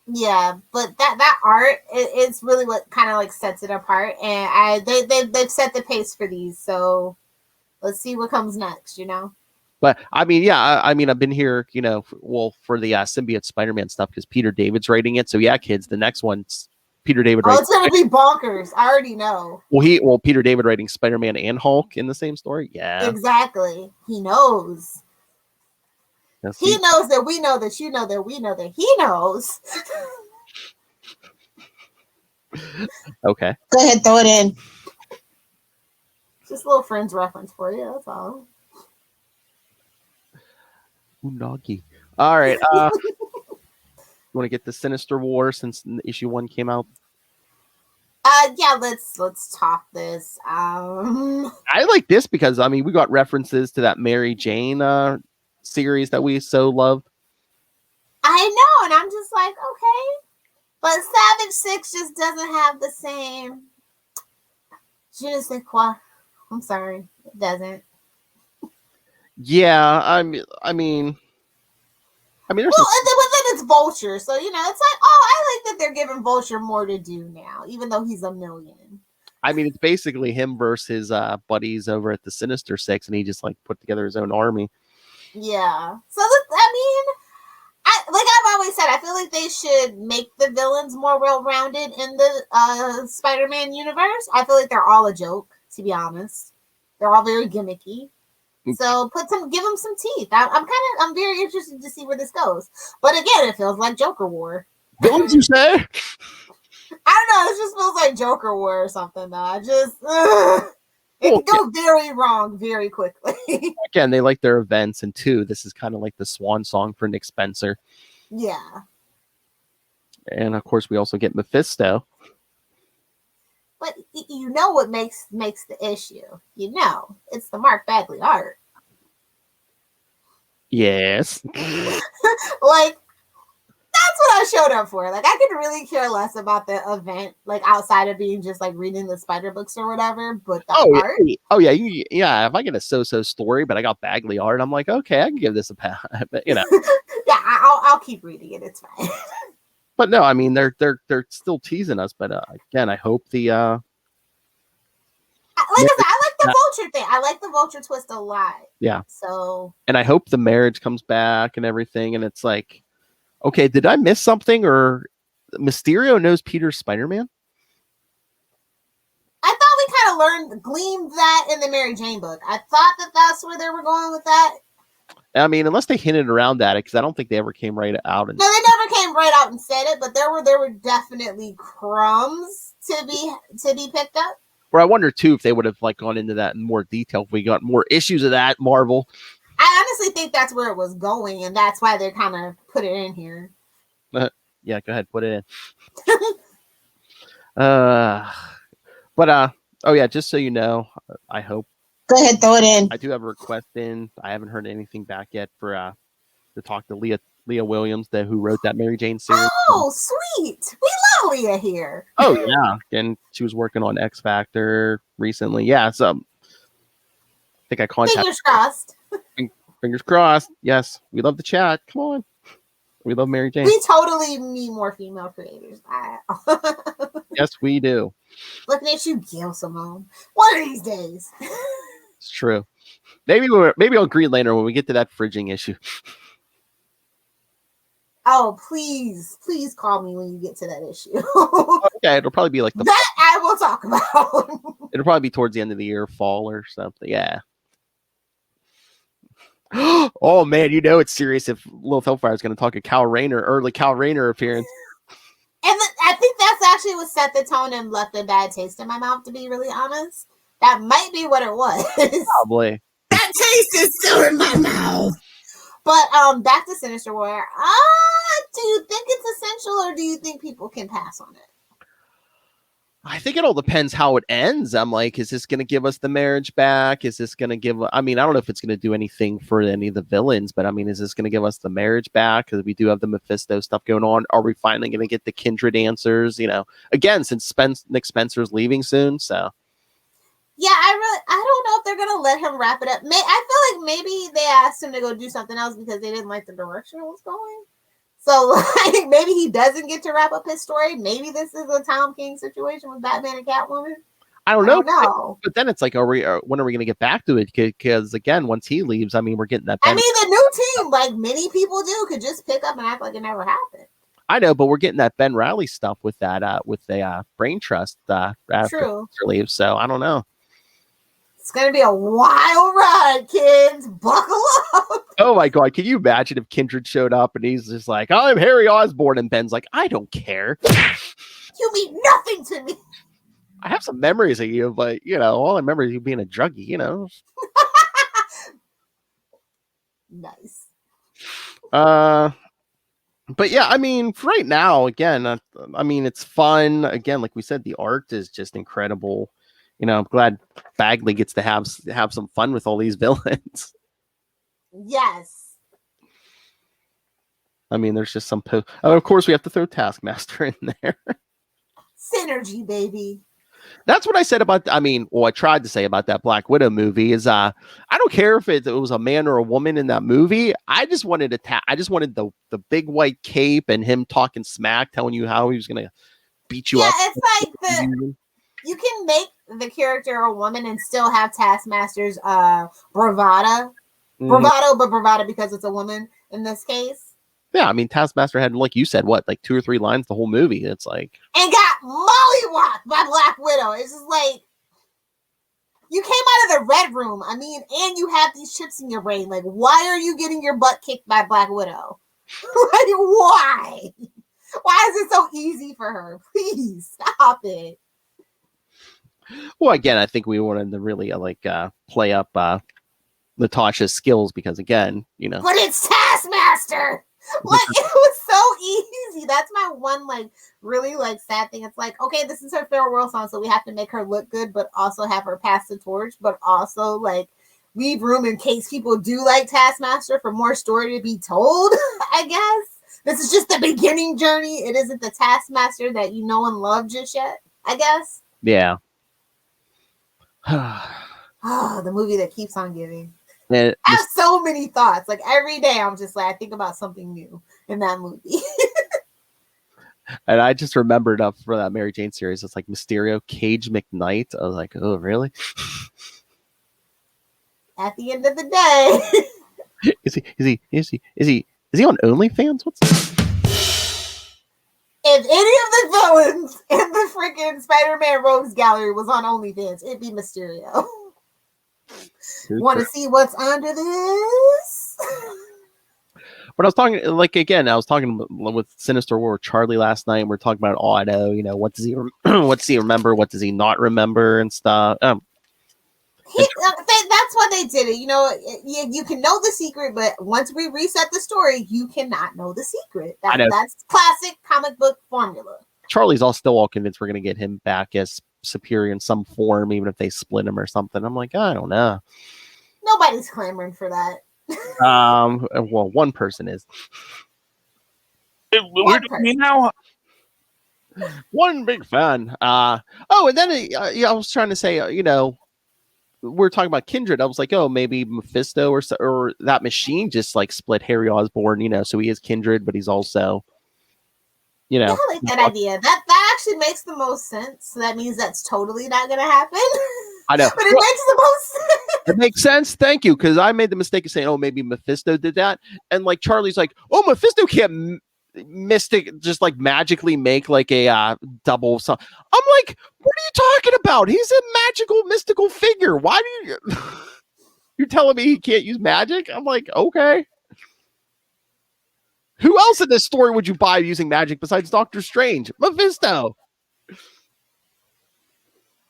Yeah, but that art is really what kind of like sets it apart, and they've set the pace for these. So let's see what comes next. But I mean, yeah, I've been here, for the symbiote Spider-Man stuff because Peter David's writing it. So yeah, kids, the next one's Peter David. Oh, it's gonna be bonkers. I already know. Well, Peter David writing Spider-Man and Hulk in the same story. Yeah, exactly. He knows. Yes, he knows that we know that you know that we know that he knows. Okay. Go ahead, throw it in. Just a little Friends reference for you. That's all. Unagi. All right. You want to get the Sinister War since issue 1 came out? Yeah, let's talk this. I like this because we got references to that Mary Jane series that we so loved. I know, and I'm just like, okay, but Savage 6 just doesn't have the same je ne sais quoi. I'm sorry, it doesn't. Yeah, there's well, but then it's Vulture. So, it's like, oh, I like that they're giving Vulture more to do now, even though he's a million. I mean, it's basically him versus his buddies over at the Sinister Six, and he just like put together his own army. Yeah. So, like I've always said, I feel like they should make the villains more well-rounded in the Spider-Man universe. I feel like they're all a joke, to be honest. They're all very gimmicky. So give them some teeth. I'm very interested to see where this goes. But again, it feels like Joker War. Villains, you say? I don't know. It just feels like Joker War or something. Though. It can go very wrong very quickly. Again, they like their events, and two, this is kind of like the swan song for Nick Spencer. Yeah. And of course, we also get Mephisto. But you know what makes the issue? It's the Mark Bagley art. Yes. Like, that's what I showed up for. Like, I could really care less about the event, like outside of being just like reading the Spider books or whatever. But the art, yeah. If I get a so-so story, but I got Bagley art, I'm like, okay, I can give this a pass. yeah, I'll keep reading it. It's fine. But no, I mean they're still teasing us. But again, I hope the I like the Vulture thing. I like the Vulture twist a lot. Yeah. So. And I hope the marriage comes back and everything, and it's like. Okay, did I miss something, or Mysterio knows Peter's Spider-Man? I thought we kind of gleaned that in the Mary Jane book. I thought that's where they were going with that. I mean, unless they hinted around at it, because I don't think they ever came right out. No, they never came right out and said it, but there were definitely crumbs to be picked up. Or I wonder too if they would have like gone into that in more detail if we got more issues of that Marvel. I honestly think that's where it was going, and that's why they kind of put it in here. Yeah, go ahead, put it in. Oh yeah, just so you know, I hope. Go ahead, throw it in. I do have a request in. I haven't heard anything back yet for to talk to Leah Williams, who wrote that Mary Jane series. Oh, sweet! We love Leah here. Oh yeah, and she was working on X Factor recently. Yeah, so I think I contacted. Fingers crossed. Fingers crossed. Yes, we love the chat. Come on. We love Mary Jane. We totally need more female creators. Yes, we do. Looking at you, Gail Simone. One of these days. It's true. Maybe on Green Lantern when we get to that fridging issue. Oh, please call me when you get to that issue. Okay, it'll probably be like that I will talk about. It'll probably be towards the end of the year, fall or something. Yeah. Oh man, it's serious if Lilith Hellfire is going to talk a early Cal Rayner appearance. And I think that's actually what set the tone and left a bad taste in my mouth, to be really honest. That might be what it was. Probably. That taste is still in my mouth. But back to Sinister War. Do you think it's essential, or do you think people can pass on it? I think it all depends how it ends. I'm like, is this going to give us the marriage back? Is this going to give... I mean, I don't know if it's going to do anything for any of the villains, but I mean, is this going to give us the marriage back? Because we do have the Mephisto stuff going on. Are we finally going to get the Kindred answers? Again, since Nick Spencer's leaving soon, so... Yeah, I don't know if they're going to let him wrap it up. I feel like maybe they asked him to go do something else because they didn't like the direction it was going. So maybe he doesn't get to wrap up his story. Maybe this is a Tom King situation with Batman and Catwoman. I don't know. But then it's like, when are we going to get back to it? Because again, once he leaves, I mean, we're getting that. I mean, the new team, like many people do, could just pick up and act like it never happened. I know, but we're getting that Ben Reilly stuff with that with the Brain Trust True. Leave. So I don't know. It's going to be a wild ride, kids. Buckle up. Oh, my God. Can you imagine if Kindred showed up and he's just like, I'm Harry Osborn. And Ben's like, I don't care. You mean nothing to me. I have some memories of you, but, all I remember is you being a druggie, Nice. But, yeah, I mean, for right now, again, I mean, it's fun. Again, like we said, the art is just incredible. I'm glad Bagley gets to have some fun with all these villains. Yes. I mean, there's just some... of course, we have to throw Taskmaster in there. Synergy, baby. That's what I said about. I mean, I tried to say about that Black Widow movie is, I don't care if it was a man or a woman in that movie. I just wanted I just wanted the big white cape and him talking smack, telling you how he was gonna beat you up. Yeah, it's like you can make the character a woman and still have Taskmaster's bravado, but bravado because it's a woman in this case. Yeah, I mean, Taskmaster had, like you said, what, like 2 or 3 lines the whole movie. It's like, and got mollywopped by Black Widow. It's just like, you came out of the Red Room. I mean, and you have these chips in your brain. Like, why are you getting your butt kicked by Black Widow? Like, why? Why is it so easy for her? Please stop it. well, again, I think we wanted to really play up Natasha's skills because, again, you know. But it's Taskmaster. Like, it was so easy. That's my one, like, really, like, sad thing. It's like, okay, this is her farewell song, so we have to make her look good, but also have her pass the torch, but also, like, leave room in case people do like Taskmaster for more story to be told, I guess. This is just the beginning journey. It isn't the Taskmaster that you know and love just yet, I guess. Yeah. Oh, the movie that keeps on giving. I have so many thoughts. Like every day, I'm just like, I think about something new in that movie. And I just remembered up for that Mary Jane series. It's like Mysterio, Cage McKnight. I was like, oh, really? At the end of the day, is he on OnlyFans? What's if any of the villains in the freaking Spider-Man Rogues Gallery was on OnlyFans, it'd be Mysterio. Want to see what's under this? But I was talking, like, again, I was talking with Sinister War Charlie last night. We're talking about Otto. You know, what does he remember? What does he not remember and stuff? That's why they did it. You know, you can know the secret, but once we reset the story, you cannot know the secret. That's classic comic book formula. Charlie's still convinced we're going to get him back as Superior in some form, even if they split him or something. I'm like, I don't know. Nobody's clamoring for that. Well, one person is. We're doing me now. One big fan. And then I was trying to say, you know, we're talking about Kindred. I was like, oh, maybe Mephisto or that machine just like split Harry Osborn, you know, so he is Kindred, but he's also, you know. I like that idea. That actually makes the most sense. So that means that's totally not going to happen. I know. But it makes the most sense. It makes sense. Thank you. Because I made the mistake of saying, oh, maybe Mephisto did that. And like Charlie's like, oh, Mephisto can't just like magically make like a double song. I'm like, what are you talking about? He's a magical, mystical figure. Why do you you're telling me he can't use magic? I'm like, okay. Who else in this story would you buy using magic besides Doctor Strange? Mephisto.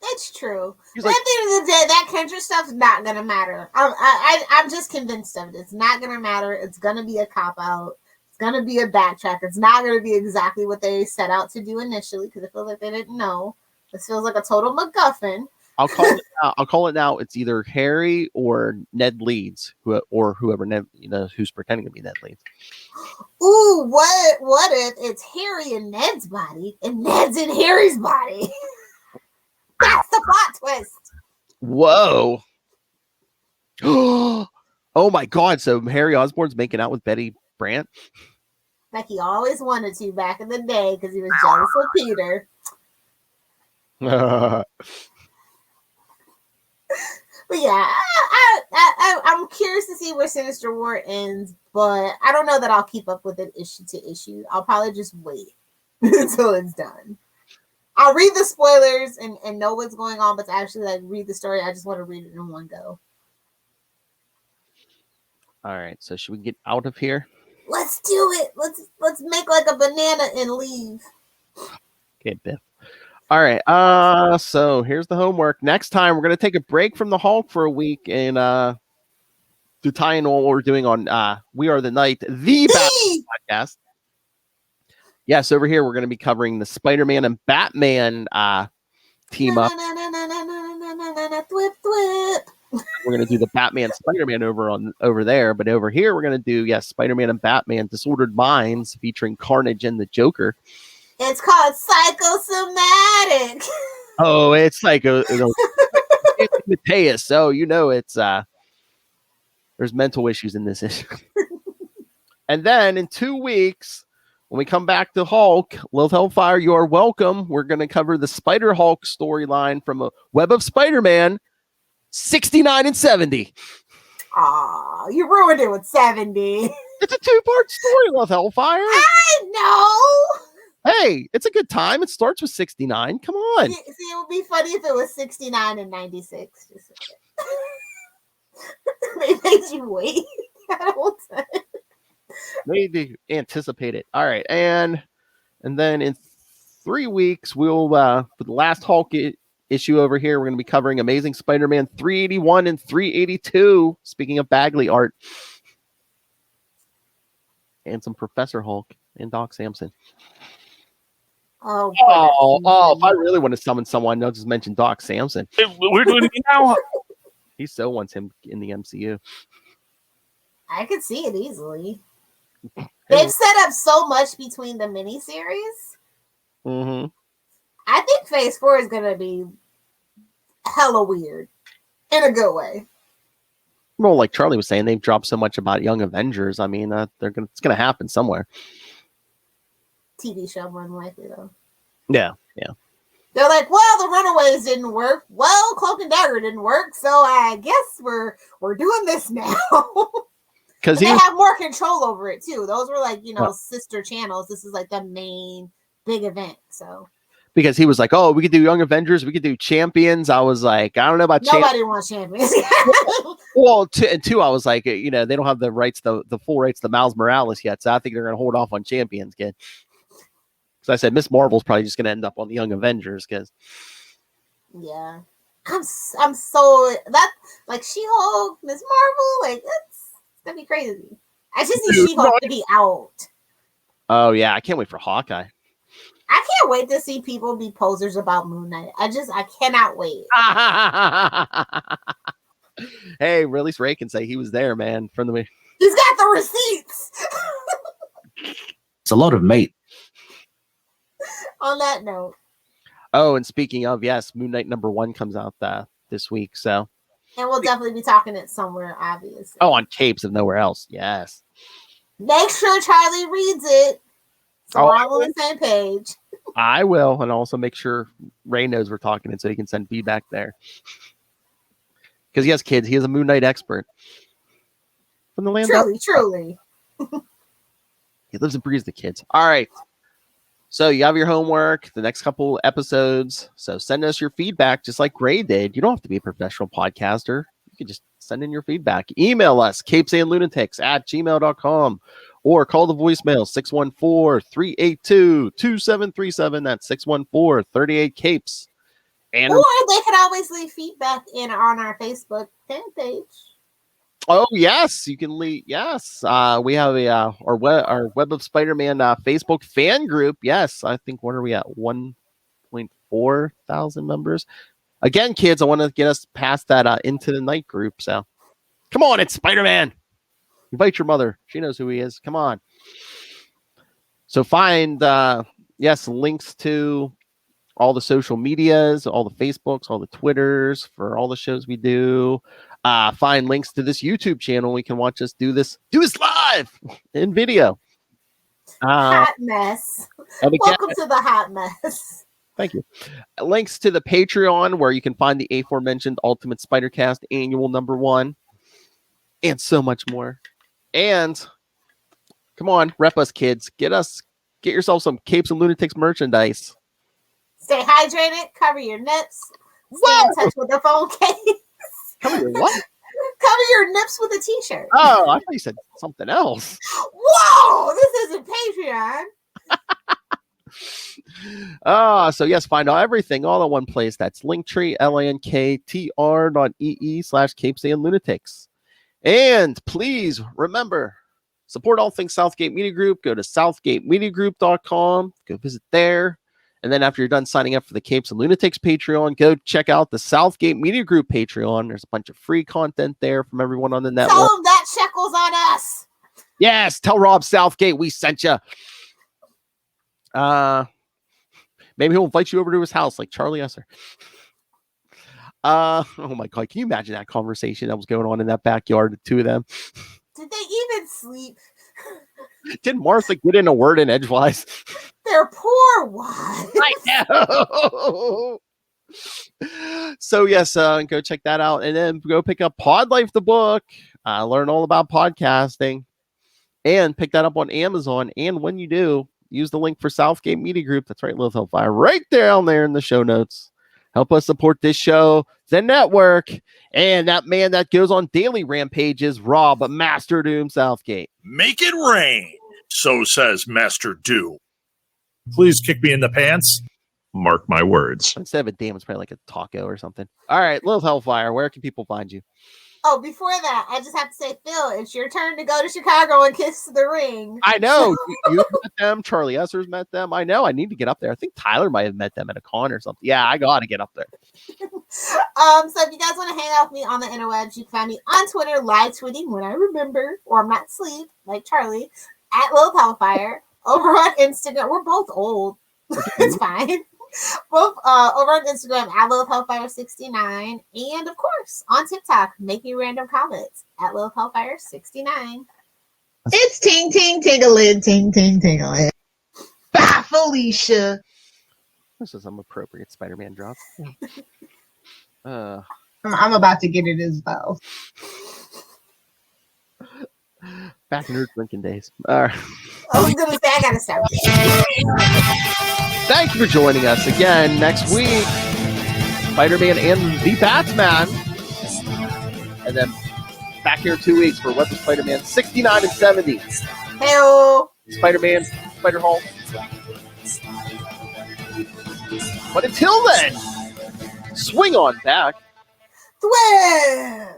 It's true. He's But like, at the end of the day, that Kendra stuff's not gonna matter. I'm just convinced of it. It's not gonna matter. It's gonna be a cop out. It's gonna be a backtrack. It's not gonna be exactly what they set out to do initially because it feels like they didn't know. This feels like a total MacGuffin. I'll call it now. It's either Harry or Ned Leeds, or whoever Ned, you know, who's pretending to be Ned Leeds. Ooh, what if it's Harry in Ned's body and Ned's in Harry's body? That's the plot twist. Whoa. Oh my God. So Harry Osborn's making out with Betty Brant? Like he always wanted to back in the day because he was jealous of Peter. But yeah, I'm curious to see where Sinister War ends, but I don't know that I'll keep up with it issue to issue. I'll probably just wait until it's done. I'll read the spoilers and know what's going on, but to actually like read the story, I just want to read it in one go. All right, so should we get out of here? Let's do it. Let's make like a banana and leave. Okay, Biff. All right, so here's the homework. Next time, we're going to take a break from the Hulk for a week and to tie in what we're doing on We Are the Night, the Batman podcast. Yes, over here, we're going to be covering the Spider-Man and Batman team up. We're going to do the Batman Spider-Man over there, but over here, we're going to do, Spider-Man and Batman Disordered Minds featuring Carnage and the Joker. It's called Psychosomatic. Oh, it's like Mateus. So it's there's mental issues in this issue. And then in 2 weeks, when we come back to Hulk, Lilith Hellfire, you are welcome. We're going to cover the Spider Hulk storyline from a Web of Spider-Man 69 and 70. Aw, you ruined it with 70. It's a 2-part story, Lilith Hellfire. I know. Hey, it's a good time. It starts with 69. Come on. See, it would be funny if it was 69 and 96. They made you wait that whole time. Maybe anticipate it. All right, and then in 3 weeks we'll for the last Hulk issue over here, we're going to be covering Amazing Spider-Man 381 and 382. Speaking of Bagley art, and some Professor Hulk and Doc Samson. Oh, if I really want to summon someone, I'll just mention Doc Samson. We're doing me now. He so wants him in the MCU. I could see it easily. They've set up so much between the miniseries. Mm-hmm. I think Phase 4 is going to be hella weird in a good way. Well, like Charlie was saying, they've dropped so much about Young Avengers. I mean, it's gonna happen somewhere. TV show, more than likely, though. Yeah. They're like, well, the Runaways didn't work. Well, Cloak and Dagger didn't work, so I guess we're doing this now. Because they have more control over it too. Those were like, sister channels. This is like the main big event. So because he was like, oh, we could do Young Avengers, we could do Champions. I was like, I don't know about nobody wants Champions. Well, two, I was like, they don't have the rights, the full rights to Miles Morales yet, so I think they're gonna hold off on Champions, kid. So I said Miss Marvel's probably just gonna end up on the Young Avengers, because yeah, I'm so that like She-Hulk, Miss Marvel, like that's gonna be crazy. I just need She-Hulk to be out. Oh yeah, I can't wait for Hawkeye. I can't wait to see people be posers about Moon Knight. I cannot wait. Hey, Release Ray can say he was there, man. From the he's got the receipts. It's a lot of meat. On that note. Oh, and speaking of, yes, Moon Knight #1 comes out this week, so. And we'll definitely be talking it somewhere, obviously. Oh, on Capes, if nowhere else. Yes. Make sure Charlie reads it. So we're all on the same page. I will, and also make sure Ray knows we're talking it so he can send feedback there. Because he has kids. He is a Moon Knight expert. From the land Truly. He lives and breathes the kids. All right. So you have your homework, the next couple episodes. So send us your feedback just like Ray did. You don't have to be a professional podcaster. You can just send in your feedback. Email us, capesandlunatics@gmail.com, or call the voicemail 614-382-2737. That's 614-38-CAPES. And or they can always leave feedback on our Facebook fan page. Oh yes, you can leave. Yes, we have our Web of Spider-Man Facebook fan group. Yes, I think what are we at 1.4 thousand members? Again, kids, I want to get us past that Into the Night group. So, come on, it's Spider-Man. Invite your mother; she knows who he is. Come on. So find links to all the social medias, all the Facebooks, all the Twitters for all the shows we do. Find links to this YouTube channel. We can watch us do this live in video. Hot mess. Welcome to the hot mess. Thank you. Links to the Patreon where you can find the aforementioned Ultimate Spider-Cast Annual #1 and so much more. And come on, rep us, kids. Get yourself some Capes and Lunatics merchandise. Stay hydrated. Cover your nips. Stay in touch with the phone case. Cover your what? Cover your nips with a t-shirt. Oh, I thought you said something else. Whoa, this isn't Patreon. So yes, find everything all in one place. That's Linktree, linktr.ee/capesandlunatics. And please remember, support all things Southgate Media Group. Go to southgatemediagroup.com. Go visit there. And then after you're done signing up for the Capes and Lunatics Patreon, go check out the Southgate Media Group Patreon. There's a bunch of free content there from everyone on the network. Tell them that shekels on us. Yes, tell Rob Southgate we sent you. Maybe he'll invite you over to his house like Charlie Esser. Oh my God. Can you imagine that conversation that was going on in that backyard, the two of them? Did they even sleep? Did Martha get in a word in edgewise? Their poor wives. I know. So yes, go check that out, and then go pick up Pod Life the book. Learn all about podcasting, and pick that up on Amazon. And when you do, use the link for Southgate Media Group. That's right, Lilith Hellfire, right down there in the show notes. Help us support this show, the network, and that man that goes on daily rampages, Rob Master Doom Southgate. Make it rain, so says Master Doom. Please kick me in the pants. Mark my words. Instead of a damn, it's probably like a taco or something. All right, Lilith Hellfire, where can people find you? Oh, before that, I just have to say, Phil, it's your turn to go to Chicago and kiss the ring. I know. You met them. Charlie Esser's met them. I know. I need to get up there. I think Tyler might have met them at a con or something. Yeah, I got to get up there. So if you guys want to hang out with me on the interwebs, you can find me on Twitter, live tweeting when I remember, or I'm not asleep, like Charlie, at Lilith Hellfire. Over on Instagram, we're both old. It's fine. Both over on Instagram at Lilith Hellfire 69, and of course on TikTok, making random comments at Lilith Hellfire 69. It's ting ting ting-a-lid, ting ting ting-a-lid. Bye, Felicia. This is some appropriate Spider-Man drop. I'm about to get it as well. Back in her drinking days. All right. I was gonna say I gotta stop. Thank you for joining us again next week. Spider-Man and the Batman. And then back here in 2 weeks for Web of Spider-Man 69 and 70. Hey-o. Spider-Man, Spider-Hulk. But until then, swing on back. Twin.